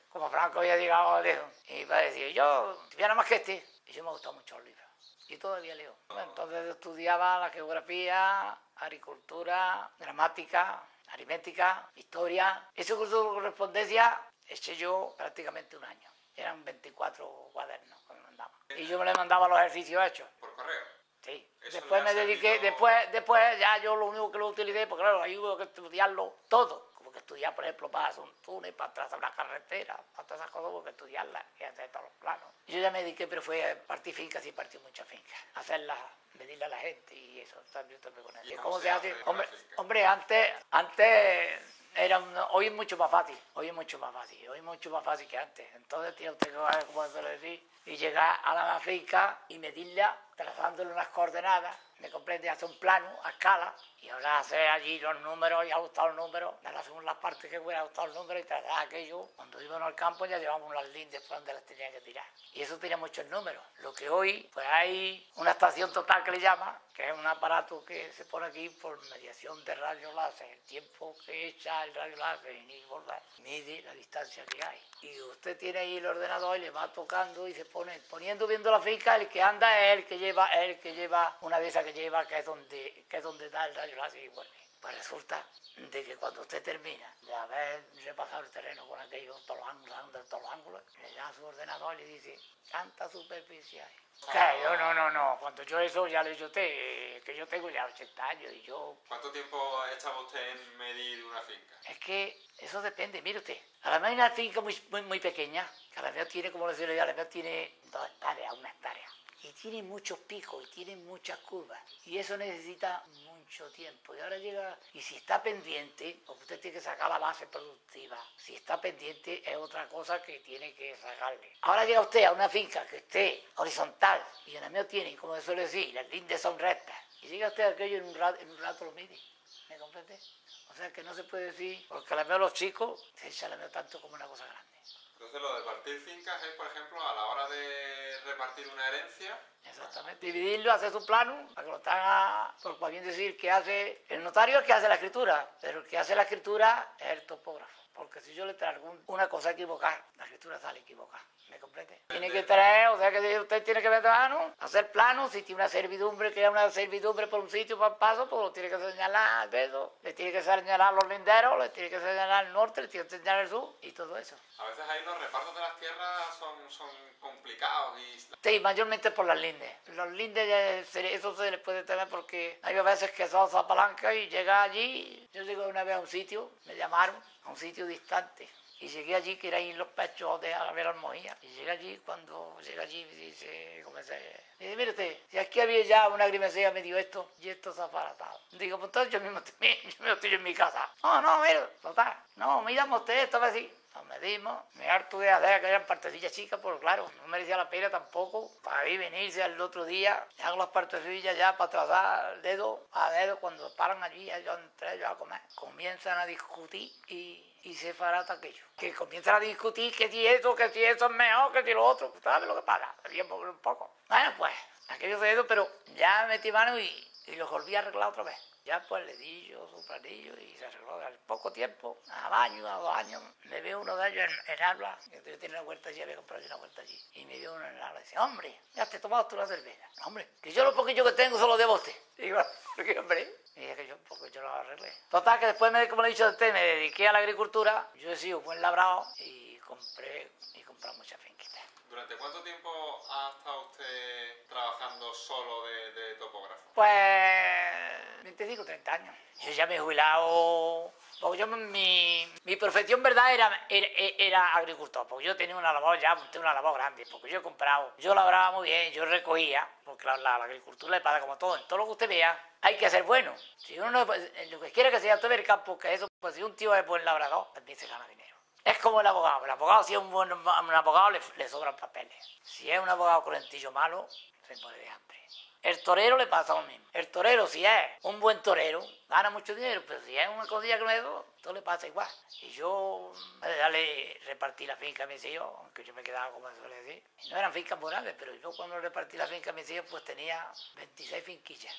Como Franco había llegado lejos. Y mi padre decía, yo estudiara más que este. Y yo me gustaba mucho los libros. Y todavía leo. Bueno, entonces estudiaba la geografía, agricultura, gramática, aritmética, historia. Eso con su correspondencia eché yo prácticamente un año. Eran 24 cuadernos que me mandaban. Y yo me les mandaba los ejercicios hechos. ¿Por correo? Sí. Eso Después me dediqué, después ya yo lo único que lo utilicé, porque claro, ahí hubo que estudiarlo todo. Como que estudiar, por ejemplo, para hacer un túnel, para trazar una carretera, para todas esas cosas, hubo que estudiarlas y hacer todos los planos. Y yo ya me dediqué, pero fue a partir fincas, sí partí muchas fincas. Hacerlas, medirle a la gente y eso, también con él. ¿Y ¿Cómo se hace? Hombre, antes hoy es mucho más fácil, hoy es mucho más fácil que antes. Entonces tiene usted que, como suele decir, y llegar a la finca y medirla, trazándole unas coordenadas, me comprende, hacer un plano a escala, y ahora hacer allí los números y ajustar los números, darle según las partes que fuera, ajustar los números y trazar aquello. Cuando íbamos al campo ya llevábamos las lindes por donde las tenían que tirar. Y eso tenía muchos números. Lo que hoy, pues hay una estación total que le llama, que es un aparato que se pone aquí por mediación de rayos láser. El tiempo que echa el rayo láser y volver, mide la distancia que hay. Y usted tiene ahí el ordenador y le va tocando y se pone, viendo la finca, el que anda es el que lleva una de esas que es donde da el rayo láser y vuelve. Pues resulta de que cuando usted termina de haber repasado el terreno con aquello, todos los ángulos, le da a su ordenador y le dice, ¿cuánta superficie hay? No. Cuando yo eso ya le he dicho a usted, que yo tengo ya 80 años y yo... ¿Cuánto tiempo echaba usted en medir una finca? Es que eso depende, mire usted. A la mejor hay una finca muy pequeña, que a la mejor tiene, como le decía, a la mejor tiene 2 hectáreas, 1 hectárea. Y tiene muchos picos y tiene muchas curvas. Y eso necesita mucho tiempo. Y ahora llega, y si está pendiente, porque usted tiene que sacar la base productiva. Si está pendiente es otra cosa que tiene que sacarle. Ahora llega usted a una finca que esté horizontal y en el medio tiene, como se suele decir, las lindes son rectas. Y llega usted a aquello en un rato lo mide. ¿Me comprende? O sea que no se puede decir, porque a la mejor los chicos se echan a la mejor tanto como una cosa grande. Entonces lo de partir fincas es, por ejemplo, a la hora de repartir una herencia. Exactamente, dividirlo, hacer su plano, para que lo tenga, por bien decir, que hace el notario, es que hace la escritura, pero el que hace la escritura es el topógrafo. Porque si yo le traigo una cosa equivocada, la escritura sale equivocada. ¿Me comprende? Tiene que traer, o sea que usted tiene que ver plano, hacer plano, si tiene una servidumbre, que es una servidumbre por un sitio, para un paso, pues lo tiene que señalar al dedo, le tiene que señalar los linderos, le tiene que señalar el norte, le tiene que señalar el sur y todo eso. A veces ahí los repartos de las tierras son complicados y... Sí, mayormente por las lindes. Los lindes, eso se les puede tener porque hay veces que son palanca y llega allí. Yo llegué una vez a un sitio, me llamaron a un sitio distante. Y llegué allí, que era ahí en los pechos de Alavera Almojía. Y llegué allí, cuando llegué allí, me dice, mire usted, si aquí había ya una agrimensía, me dio esto, y esto se ha aparatado. Digo, pues entonces yo mismo estoy en mi casa. No, mire, total, no, miramos usted, esto va así. Nos medimos, me harto de hacer aquellas partecillas chicas, porque claro, no merecía la pena tampoco para ahí venirse al otro día, hago las partecillas ya para trazar el dedo a dedo, cuando paran allí, yo entre ellos a comer, comienzan a discutir y se farata aquello. Que comienzan a discutir que si eso es mejor, que si lo otro, ¿sabes lo que pasa? Un poco. Bueno, pues, aquello se dedo, pero ya metí mano y los volví a arreglar otra vez. Ya pues le di yo su planillo y se arregló. Al poco tiempo, a 2 años, me veo uno de ellos en Alba, que yo tenía una vuelta allí, había comprado una vuelta allí. Y me vio uno en Alba y dice, hombre, ya te tomaste tú la cerveza. Hombre, que yo lo poquillo que tengo se lo debo a usted. Y digo, ¿por qué, hombre? Y dije que porque yo lo arreglé. Total, que después, como le he dicho a usted, me dediqué a la agricultura. Yo he sido buen labrado y compré muchas finquitas. ¿Durante cuánto tiempo ha estado usted trabajando solo de topógrafo? Pues, te digo, 30 años. Yo ya me he jubilado, porque yo mi profesión, verdad, era agricultor, porque yo tenía una labor grande, porque yo labraba muy bien, yo recogía, porque la agricultura le pasa como todo, en todo lo que usted vea, hay que ser bueno. Si uno lo que quiere que sea todo el campo, que eso, pues si un tío es buen labrador, también se gana dinero. Es como el abogado si es un abogado le sobran papeles. Si es un abogado cruentillo malo, se muere de hambre. El torero le pasa lo mismo. El torero, si es un buen torero, gana mucho dinero, pero si es una cosilla que no es todo le pasa igual. Y yo ya le repartí la finca a mis hijos, aunque yo me quedaba, como se suele decir. No eran fincas morales, pero yo cuando repartí la finca a mis hijos, pues tenía 26 finquillas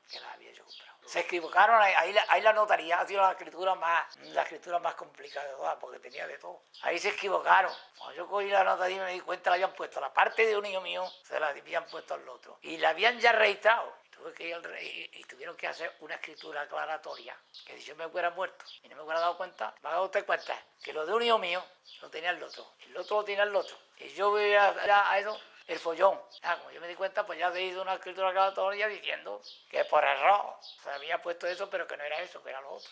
que las había yo comprado. Se equivocaron, ahí la notaría ha sido la escritura más complicada de todas, porque tenía de todo. Ahí se equivocaron. Cuando yo cogí la notaría me di cuenta, la habían puesto la parte de un hijo mío, se la habían puesto al otro. Y la habían ya registrado. Tuve que ir al rey y tuvieron que hacer una escritura aclaratoria, que si yo me hubiera muerto y no me hubiera dado cuenta, me ha dado usted cuenta que lo de un hijo mío lo tenía el otro lo tenía el otro. Y yo voy a eso, el follón. Como yo me di cuenta, pues ya se hizo una escritura aclaratoria diciendo que por error se había puesto eso, pero que no era eso, que era lo otro.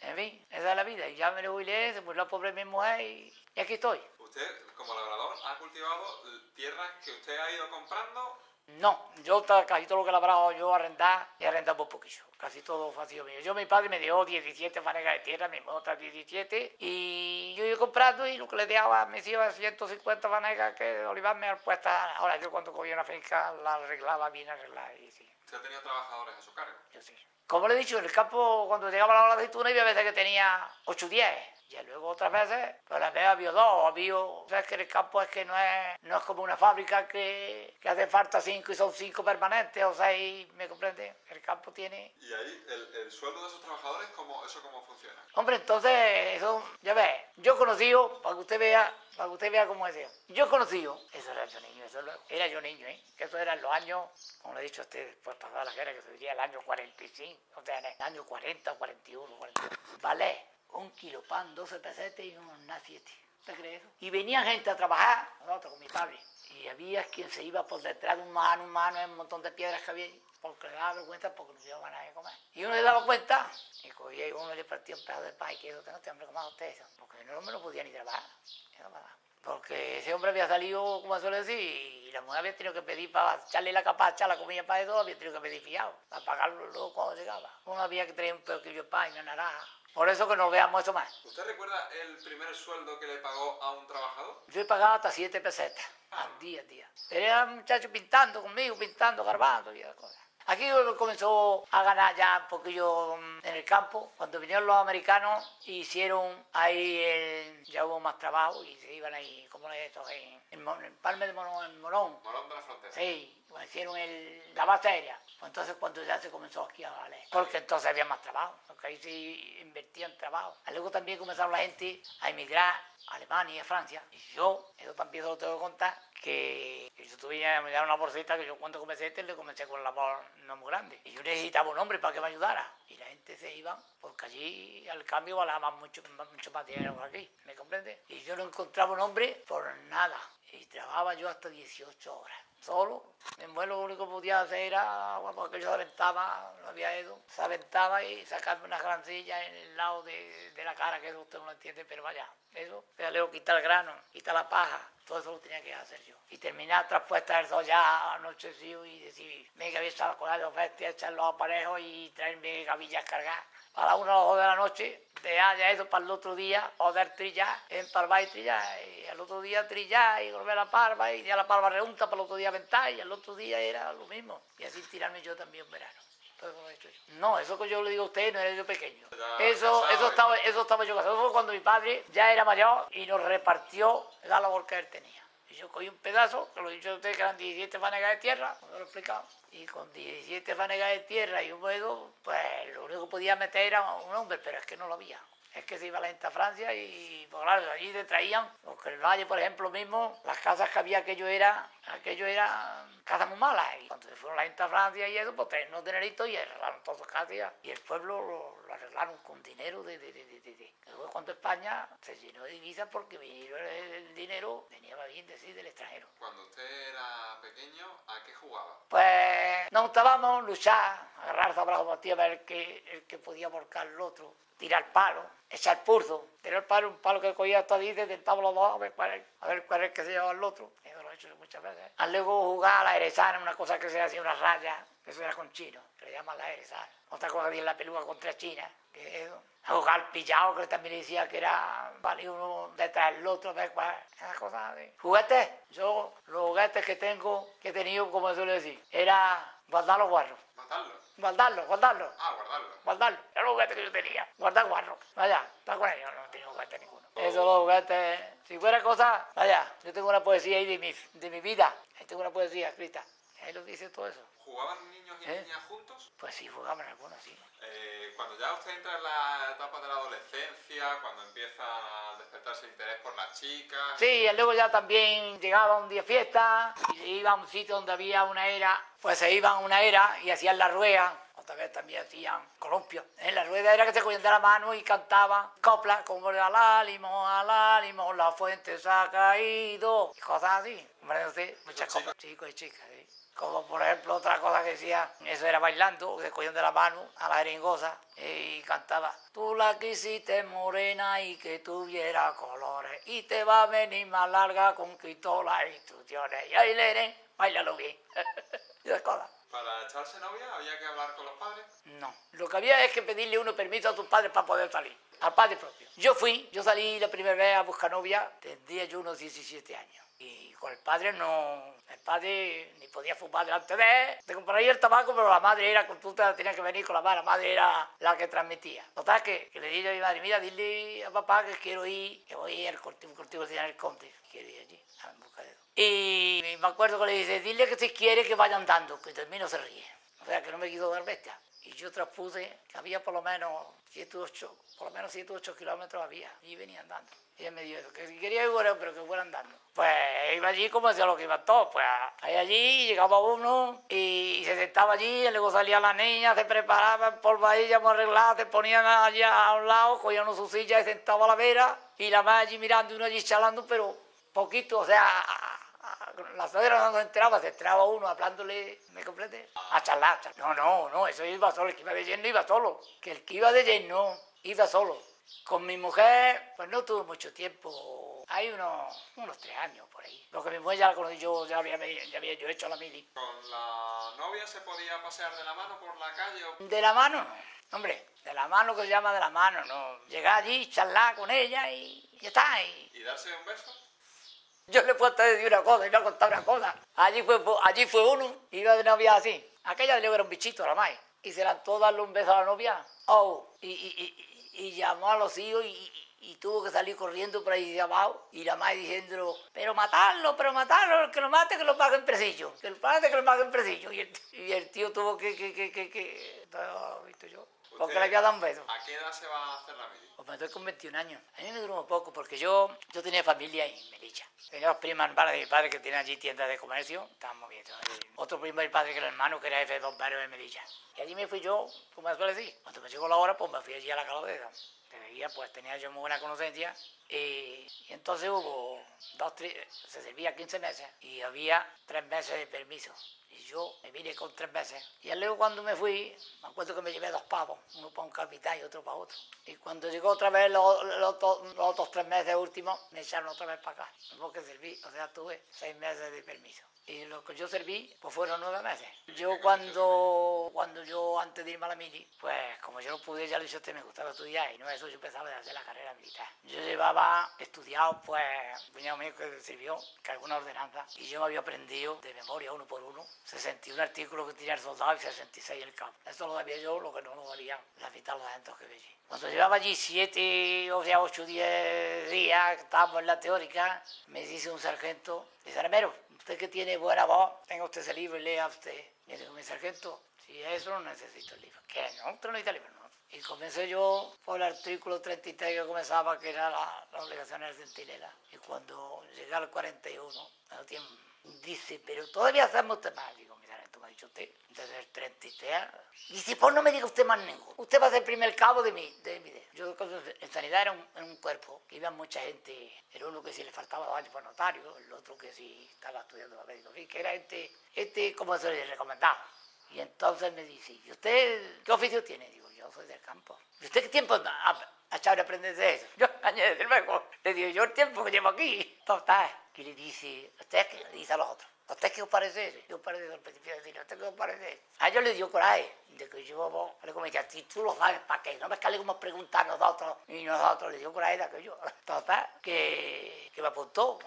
En fin, esa es la vida. Y ya me lo jubilé, se murió la pobre mi mujer y aquí estoy. ¿Usted, como labrador, ha cultivado tierras que usted ha ido comprando? No, yo casi todo lo que he labrado yo he arrendado por poquillo. Casi todo ha sido mío. Mi padre me dio 17 fanegas de tierra, mi otra 17, y yo iba comprando y lo que le daba a mis hijos 150 fanegas que de olivar me han puesto. Ahora yo cuando cogía una finca la arreglaba bien arreglada. Y sí. ¿Usted ha tenido trabajadores a su cargo? Yo sí. Como le he dicho, en el campo cuando llegaba la hora de aceituna había veces que tenía 8 o 10. Y luego otras veces, pues las veces había 2, sabes que en el campo es que no es como una fábrica que hace falta 5 y son 5 permanentes o 6, ¿me comprende? El campo tiene... ¿Y ahí el sueldo de esos trabajadores, cómo funciona? Hombre, entonces, eso, ya ves, yo conocido, para que usted vea cómo es eso. Yo conocido, eso era yo niño, era yo niño, que eso era en los años, como le he dicho a usted, pues pasada la guerra, que se diría el año 45, o sea, en el año 40, 41, 42. Vale. 1 kilo pan, 12 pesetas y unos nada 7. ¿Usted cree eso? Y venía gente a trabajar, nosotros con mi padre, y había quien se iba por detrás de un mano, en un montón de piedras que había ahí, porque le daba vergüenza porque no se llevaba nada de comer. Y uno le daba cuenta, y cogía y uno le partía un pedazo de pan y que eso, que no te hambre comer usted eso, porque no me lo podía ni trabajar. Porque ese hombre había salido, como suele decir, y la mujer había tenido que pedir para echarle la capacha, la comida para eso, había tenido que pedir fiado, para pagarlo luego cuando llegaba. Uno había que traer un pequeño de pan y una naranja. Por eso que no veamos eso más. ¿Usted recuerda el primer sueldo que le pagó a un trabajador? Yo he pagado hasta 7 pesetas al día. Era un muchacho pintando conmigo, garbando y esas cosas. Aquí comenzó a ganar ya un poquillo en el campo. Cuando vinieron los americanos, hicieron ahí, ya hubo más trabajo y se iban ahí, ¿cómo es esto? En Palme de Morón, en Morón. Morón de la Frontera. Sí, hicieron la base aérea. Pues entonces cuando ya se comenzó aquí a valer, porque entonces había más trabajo, porque ahí se invertía en trabajo. Luego también comenzaron la gente a emigrar a Alemania y a Francia. Y yo, eso también lo tengo que contar, que yo tuve me dieron una bolsita que yo cuando comencé le comencé con la labor no muy grande. Y yo necesitaba un hombre para que me ayudara. Y la gente se iba, porque allí al cambio valía mucho más dinero que aquí, ¿me comprende? Y yo no encontraba un hombre por nada. Y trabajaba yo hasta 18 horas. Solo. Mi abuelo lo único que podía hacer era agua, porque yo se aventaba, no había eso, se aventaba y sacarme una grancilla en el lado de la cara, que eso usted no lo entiende, pero vaya, eso, luego quitar el grano, quitar la paja, todo eso lo tenía que hacer yo. Y terminar traspuesta del sol ya anochecido y decir, me que había estado con la oferta, echar los aparejos y traerme gavillas cargadas. A las 1 o 2 de la noche, dejar ya eso para el otro día, poder trillar, empalvar y trillar, y al otro día trillar y volver a la parva, y ya la parva reunta para el otro día aventar, y al otro día era lo mismo. Y así tirarme yo también en verano. No, eso que yo le digo a usted no era yo pequeño. Eso estaba yo casado. Eso fue cuando mi padre ya era mayor y nos repartió la labor que él tenía. Y yo cogí un pedazo, que lo he dicho a usted que eran 17 fanegas de tierra, como lo he explicado. Y con 17 fanegas de tierra y un huevo, pues lo único que podía meter era un hombre, pero es que no lo había. Es que se iba la gente a Francia y, pues claro, allí te traían, porque el Valle, por ejemplo, mismo, las casas que había, aquello era casas muy malas. Y cuando se fueron la gente a Francia y eso, pues traían unos dineritos y arreglaron todas las casas. Y el pueblo lo arreglaron con dinero Luego cuando España se llenó de divisas porque vinieron el dinero, venía bien decir del extranjero. Cuando usted era pequeño, ¿a qué jugaba? Pues nos gustábamos luchar, agarrar zabrazo a ver el que podía volcar al otro. Tirar palo, echar pulso, tirar palo, un palo que cogía hasta ahí, intentaba los dos a ver cuál es el que se llevaba al otro. Eso lo he hecho muchas veces. Luego jugar a la erezana, una cosa que se hacía una raya, eso era con chino, que le llaman la erezana. Otra cosa que es la peluca contra China, que es eso. A jugar al pillado, que también decía que era, valía uno detrás del otro, a ver cuál, esas cosas de... ¿Juguetes? Yo, los juguetes que he tenido, como suele decir, era guardar los guarros. ¿Matarlo? Guardarlos. Ah, guardarlo. Guardarlo. Era los juguetes que yo tenía. Guardar guarros. Vaya, está con ellos, no tenía juguete ninguno. Esos los juguetes. Si fuera cosa, vaya, yo tengo una poesía ahí de mi vida. Ahí tengo una poesía escrita. Ahí lo dice todo eso. ¿Jugaban niños y niñas juntos? Pues sí, jugaban algunos, sí. Cuando ya usted entra en la etapa de la adolescencia, cuando empieza a despertarse el interés por las chicas... Sí, y luego ya también llegaba un día fiesta y se iba a un sitio donde había una era, pues se iban a una era y hacían la rueda, otra vez también hacían columpios. En la rueda era que se cogían de la mano y cantaban coplas como al ánimo, la fuente se ha caído, y cosas así. Hombre, muchas cosas, chicos y chicas, sí. Como por ejemplo otra cosa que decía, eso era bailando, que se cogían de la mano a la jeringosa y cantaba: tú la quisiste morena y que tuviera colores y te va a venir más larga con quitó las instrucciones. Y ahí le bailalo bien. Y esas cosas. ¿Para echarse novia había que hablar con los padres? No, lo que había es que pedirle uno permiso a tus padres para poder salir, al padre propio. Yo salí la primera vez a buscar novia, tendría yo unos 17 años. Y con el padre ni podía fumar delante de él, te compraría el tabaco, pero la madre era, tú tenías que venir con la madre era la que transmitía. Total, que le dije a mi madre: mira, dile a papá que quiero ir, que voy al cultivo de el Conde, quiero ir allí, a buscar de todo. Y me acuerdo que le dice: dile que si quiere que vaya andando, que termino se ríe. O sea, que no me quiso dar bestia. Y yo transpuse que había por lo menos 7 u 8 kilómetros había, y venía andando. Y él me dijo eso, que si quería ir, pero que fuera andando. Pues iba allí como decía lo que iban todos, pues ahí allí llegaba uno y se sentaba allí, y luego salía la niña, se preparaban por bahía muy arreglada, se ponían allá a un lado, cogían su silla y sentaba a la vera, y la madre allí mirando y uno allí charlando, pero poquito, o sea, la suegra no se enteraba uno hablándole, ¿me comprende? A charlar. No, eso iba solo, el que iba de lleno iba solo, que el que iba de lleno iba solo. Con mi mujer, pues no tuve mucho tiempo, hay unos 3 años por ahí. Porque mi mujer ya la conocí yo, ya había yo hecho la mili. ¿Con la novia se podía pasear de la mano por la calle? De la mano no, hombre, de la mano, que se llama de la mano, no. Llegar allí, charlar con ella y ya está. ¿Y darse un beso? Yo le puedo decir una cosa y le he contado una cosa. Allí fue uno, iba de novia así. Aquella de luego era un bichito, la madre. Y se lanzó a darle un beso a la novia. Y llamó a los hijos y tuvo que salir corriendo por ahí de abajo. Y la madre diciéndolo: pero matarlo, que lo mate, que lo paguen presillo. Que lo mate, que lo paguen presillo. Y el tío tuvo que todo visto yo. Porque le había dado un beso. ¿A qué edad se va a hacer la mili? Pues me estoy con 21 años. A mí me duró un poco porque yo tenía familia en Melilla. Tenía dos primas hermanas de mi padre que tenían allí tiendas de comercio. Estábamos bien. Otro primo de mi padre que era el hermano, que era jefe de bomberos de Melilla. Y allí me fui yo, como me suele decir. Cuando me llegó la hora, pues me fui allí a la Calavera. Que veía, pues tenía yo muy buena conocencia. Y entonces se servía 15 meses y había 3 meses de permiso. Y yo me vine con 3 meses. Y luego cuando me fui, me acuerdo que me llevé 2 pavos, uno para un capitán y otro para otro. Y cuando llegó otra vez los otros 3 meses últimos, me echaron otra vez para acá. Porque serví, o sea, tuve 6 meses de permiso. Y lo que yo serví, pues fueron 9 meses. Yo cuando yo antes de irme a la mili, pues como yo no pude, ya lo hice usted, me gustaba estudiar. Y no eso, yo empezaba a hacer la carrera militar. Yo llevaba estudiado, pues, un cuñado mío que sirvió, que alguna ordenanza. Y yo me había aprendido de memoria, uno por uno, 61 artículos que tenía el soldado y 66 el cabo. Eso lo sabía yo, lo que no lo sabían la mitad de los agentes que veía. Cuando llevaba allí 7, o sea, 8, 10 días, que estábamos en la teórica, me dice un sargento: sargento, usted que tiene buena voz, tenga usted ese libro y lea usted. Y le digo: mi sargento, si eso no necesito el libro. ¿Qué? No, usted no necesita el libro, no. Y comencé yo por el artículo 33 que comenzaba, que era la obligación del centinela. Y cuando llegué al 41, dice: pero todavía hacemos usted más. Digo: mi sargento, me ha dicho usted, desde el 33. Dice: pues no me diga usted más ninguno. Usted va a ser el primer cabo de mi idea. Yo en sanidad era un cuerpo que iba mucha gente. Era uno que si le faltaba 2 años por notario, el otro que si estaba estudiando para médico, que era como se le recomendaba. Y entonces me dice: ¿y usted qué oficio tiene? Digo: yo soy del campo. ¿Y usted qué tiempo ha echado de aprender de eso? Yo añade luego. Le digo: yo el tiempo que llevo aquí. Total. Y le dice: ¿usted qué? Le dice a los otros: ¿A usted qué os parece? ¿Qué os parece el principio de decir? ¿A usted qué os parece? A ellos les dio coraje, de que yo, le comenté a ti, tú lo sabes, ¿para qué? No me que le como preguntar nosotros, y nosotros les dio coraje de aquello. Total, que me apuntó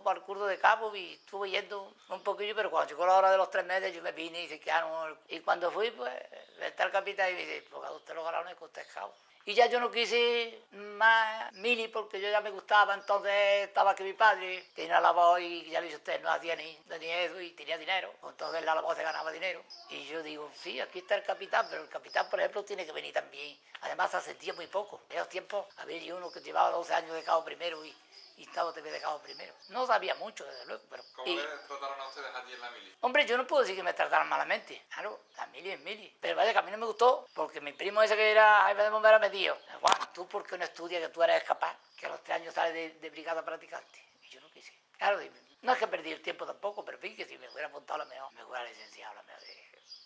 para el curso de cabo y estuve yendo un poquillo, pero cuando llegó la hora de los 3 meses yo me vine y se quedaron. Y cuando fui, pues, está el capitán y me dice, porque a usted los galones que usted es cabo. Y ya yo no quise más mili porque yo ya me gustaba, entonces estaba que mi padre tenía la voz y ya le dije usted, no hacía ni eso y tenía dinero, entonces la voz se ganaba dinero. Y yo digo, sí, aquí está el capitán, pero el capitán, por ejemplo, tiene que venir también. Además, se ascendía muy poco. En esos tiempos había uno que llevaba 12 años de cabo primero y estaba TV de cabo primero. No sabía mucho, desde luego, pero... ¿Cómo le trataron a ustedes allí en la mili? Hombre, yo no puedo decir que me trataran malamente. Claro, la mili es mili. Pero vaya, que a mí no me gustó, porque mi primo ese que era jefe de bomberos me dijo, Juan, ¿tú por qué no estudias que tú eres capaz? Que a los 3 años sales de brigada practicante. Y yo no quise. Claro, no es que perdí el tiempo tampoco, pero vi que si me hubiera apuntado a lo mejor, me hubiera licenciado a lo mejor.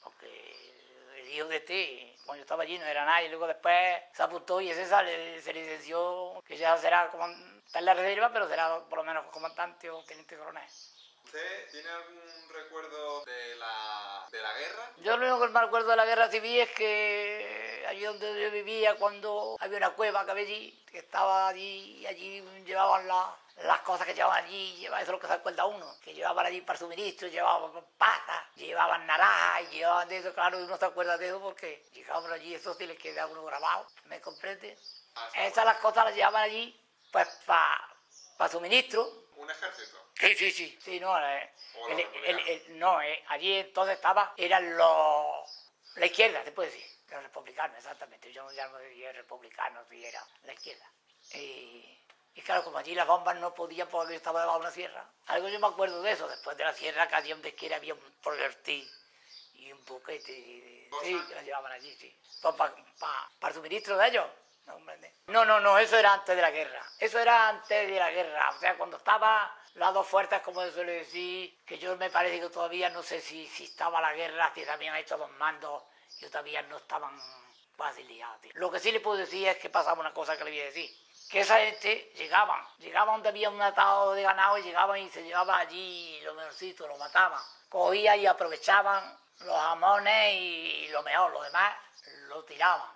Porque el hijo de este, cuando yo estaba allí no era nadie, y luego después se apuntó y ese se licenció, que ya será como está en la reserva, pero será por lo menos comandante o teniente coronel. ¿Usted tiene algún recuerdo de la guerra? Yo lo único que me acuerdo de la guerra civil es que allí donde yo vivía, cuando había una cueva que había allí, que estaba allí, y allí llevaban las cosas que llevaban allí, eso es lo que se acuerda uno, que llevaban allí para suministro, llevaban pasas, llevaban naranjas, llevaban de eso, claro, uno se acuerda de eso porque llegaban allí, eso sí les queda a uno grabado, ¿me comprende? Esas las cosas las llevaban allí, pues para suministro. ¿Un ejército? Sí, no, allí entonces eran la izquierda, se puede decir, los republicanos, exactamente, yo ya no decía republicanos, sí, era la izquierda. Y claro, como allí las bombas no podían porque estaba debajo de una sierra, algo yo me acuerdo de eso, después de la sierra que allí donde quiera había un proyectil y un buquete, sí, que la llevaban allí, sí, para el suministro de ellos. No, eso era antes de la guerra. Eso era antes de la guerra. O sea, cuando estaba las dos fuerzas, como se suele decir, que yo me parece que todavía no sé si estaba la guerra, si se habían hecho 2 mandos y todavía no estaban fácil liados. Lo que sí le puedo decir es que pasaba una cosa que le voy a decir. Que esa gente llegaban donde había un atado de ganado y llegaban y se llevaban allí lo mejorcito, lo mataban. Cogían y aprovechaban los jamones y lo mejor, lo demás lo tiraban.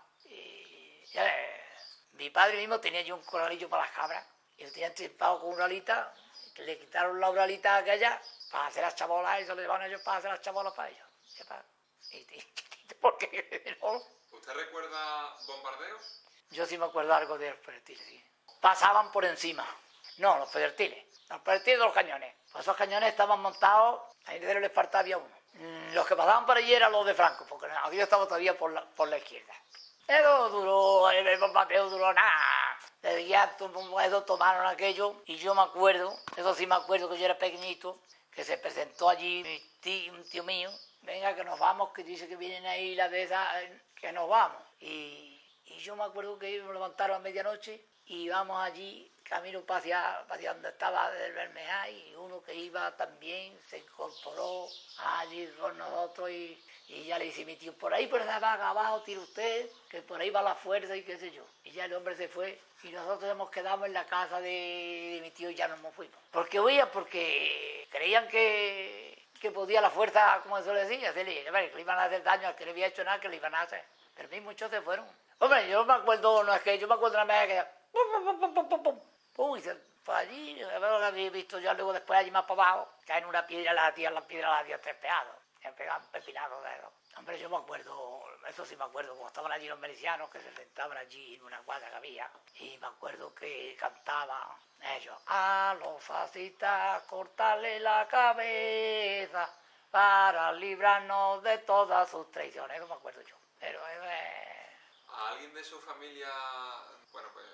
Mi padre mismo tenía yo un corralillo para las cabras y lo tenían tripado con una alita, que le quitaron la uralita aquella para hacer las chabolas y se lo llevaban ellos para hacer las chabolas para ellos. ¿Por qué no? ¿Usted recuerda bombardeos? Yo sí me acuerdo algo de los proyectiles, sí. Pasaban por encima. No, los proyectiles de los cañones. Pues esos cañones estaban montados, ahí de los Esparta había uno. Los que pasaban por allí eran los de Franco, porque aquí yo estaba todavía por la izquierda. Eso duró, el bombardeo duró nada. Desde ya eso tomaron aquello y yo me acuerdo, eso sí me acuerdo que yo era pequeñito, que se presentó allí un tío mío, venga que nos vamos, que dice que vienen ahí las de esas, que nos vamos. Y yo me acuerdo que nos levantaron a medianoche y íbamos allí, camino hacia donde estaba el Bermeja y uno que iba también se incorporó allí con nosotros y ya le dice mi tío, por ahí por esa vaga abajo tira usted, que por ahí va la fuerza y qué sé yo. Y ya el hombre se fue y nosotros hemos quedado en la casa de mi tío y ya nos fuimos. Porque creían que podía la fuerza, como se le decía, que le iban a hacer daño al que le había hecho nada, que le iban a hacer. Pero a mí muchos se fueron. Hombre, yo me acuerdo, no es que yo me acuerdo una vez que y se fue allí, lo había visto yo luego después allí más para abajo, caen una piedra, la piedra la hacía trespeado, se pegaban pepinados de eso. Hombre, yo me acuerdo, eso sí me acuerdo, cuando estaban allí los milicianos que se sentaban allí en una cuadra que había, y me acuerdo que cantaban ellos, a los fascistas cortarle la cabeza para librarnos de todas sus traiciones, eso me acuerdo yo. Pero ¿A alguien de su familia, bueno, pues,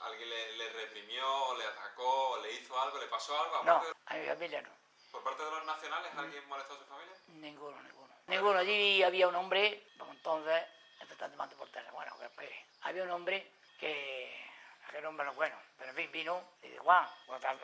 alguien le reprimió, le atacó, le hizo algo, le pasó algo? No, a mi familia no. ¿Por parte de los nacionales alguien molestó a su familia? Ninguno. Allí había un hombre, entonces, empezando por teléfono, bueno, que espere. Había un hombre que, aquel hombre no es bueno, pero en fin, vino y dice, Juan,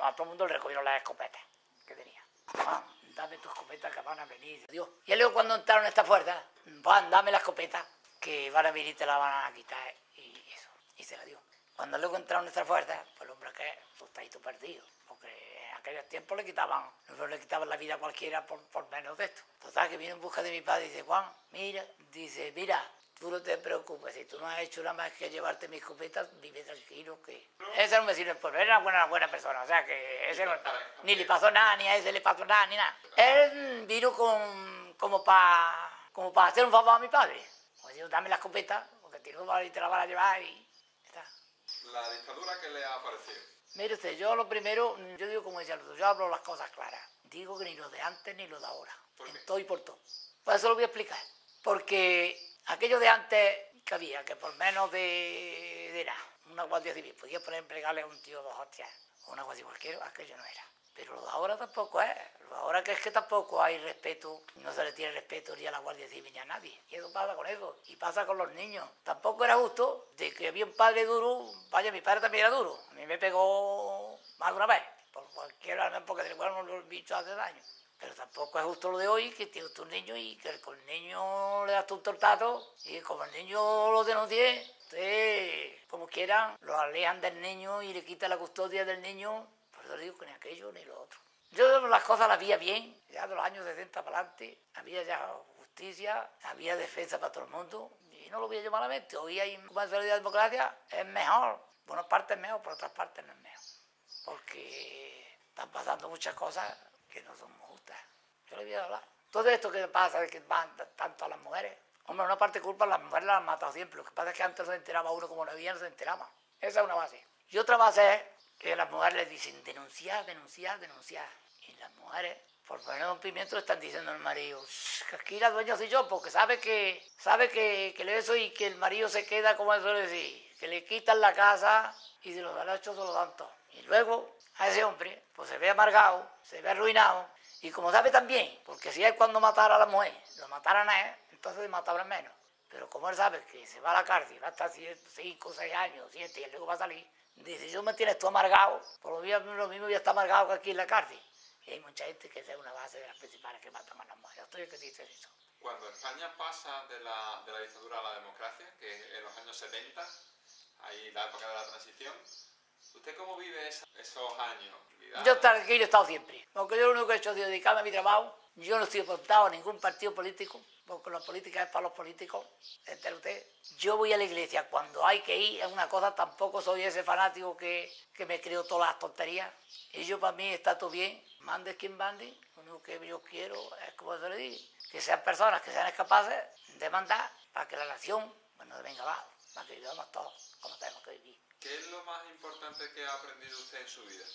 a todo el mundo le recogieron las escopetas que tenía. Juan, dame tus escopetas que van a venir, Dios. Y luego cuando entraron a esta fuerza, Juan, dame la escopeta que van a venir y te la van a quitar y eso. Y se la dio. Cuando luego entraron nuestras fuerzas, pues el hombre que pues, está ahí todo perdido. Porque en aquellos tiempos le quitaban la vida a cualquiera por menos de esto. Total, que vino en busca de mi padre y dice, Juan, mira, tú no te preocupes, si tú no has hecho nada más que llevarte mis escopetas, vive tranquilo, que... Ese era un vecino del pueblo, era una buena persona, o sea que ese no, ni le pasó nada, ni a ese le pasó nada, ni nada. Él vino como para hacer un favor a mi padre. Pues digo, dame la escopeta, porque te la van a llevar y está. ¿La dictadura qué le ha parecido? Mire usted, yo lo primero, yo digo como decía el otro, yo hablo las cosas claras. Digo que ni lo de antes ni lo de ahora, en todo y por todo. Pues eso lo voy a explicar. Porque aquello de antes que había, que por menos de nada, una guardia civil, podía poner en plegarle a un tío 2 hostias, o una guardia cualquiera, aquello no era. Pero lo de ahora tampoco es. Lo de ahora que es que tampoco hay respeto, no se le tiene respeto ni a la Guardia Civil ni a nadie. Y eso pasa con eso. Y pasa con los niños. Tampoco era justo de que había un padre duro. Vaya, mi padre también era duro. A mí me pegó más de una vez. Por cualquiera, porque de igual los bichos hace daño. Pero tampoco es justo lo de hoy, que tiene usted un niño y que con el niño le das un tortazo y como el niño lo denuncie, usted, como quieran, lo alejan del niño y le quita la custodia del niño. Por eso digo que ni aquello ni lo otro. Yo las cosas las veía bien, ya de los años 60 para adelante, había ya justicia, había defensa para todo el mundo, y no lo veía yo malamente. Hoy hay más de democracia, es mejor, por una parte es mejor, por otras partes no es mejor. Porque están pasando muchas cosas que no son justas. Yo le voy a hablar. Todo esto que pasa, de que van tanto a las mujeres, hombre, una parte culpa las mujeres las han matado siempre. Lo que pasa es que antes no se enteraba uno como no había, no se enteraba. Esa es una base. Y otra base es que las mujeres les dicen denunciar. Y las mujeres, por poner un pimiento, le están diciendo al marido, que aquí la dueña soy yo, porque sabe que le eso y que el marido se queda, como eso le decir, que le quitan la casa y se los da hecho se lo dan todo. Y luego a ese hombre, pues se ve amargado, se ve arruinado, y como sabe también, porque si él cuando matara a la mujer, lo mataran a él, entonces le mataban menos. Pero como él sabe que se va a la cárcel, va a estar 5, 6 años, 7, y luego va a salir, dice, yo me tienes tú amargado, por lo mismo ya está amargado que aquí en la cárcel. Y hay mucha gente que es una base de las principales que matan a las mujeres. Estoy que dice eso. Cuando España pasa de la dictadura a la democracia, que en los años 70, ahí la época de la transición, ¿usted cómo vive esos años? Yo tranquilo he estado siempre, porque yo lo único que he hecho es dedicarme a mi trabajo. Yo no estoy apuntado a ningún partido político, porque la política es para los políticos, entre usted. Yo voy a la iglesia cuando hay que ir, es una cosa, tampoco soy ese fanático que me creo todas las tonterías. Y yo para mí está todo bien, mande quien mande, lo único que yo quiero es, como se le dice, que sean personas que sean capaces de mandar para que la nación, bueno, venga abajo, para que vivamos todos como tenemos que vivir. ¿Qué es lo más importante que ha aprendido usted en su vida?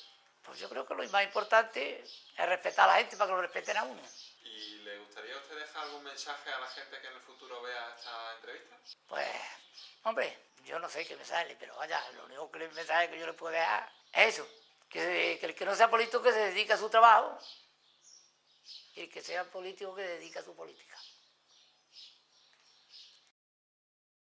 Pues yo creo que lo más importante es respetar a la gente para que lo respeten a uno. ¿Y le gustaría a usted dejar algún mensaje a la gente que en el futuro vea esta entrevista? Pues, hombre, yo no sé qué me sale, pero vaya, lo único que el mensaje que yo le puedo dejar es eso, que el que no sea político que se dedique a su trabajo y el que sea político que se dedique a su política.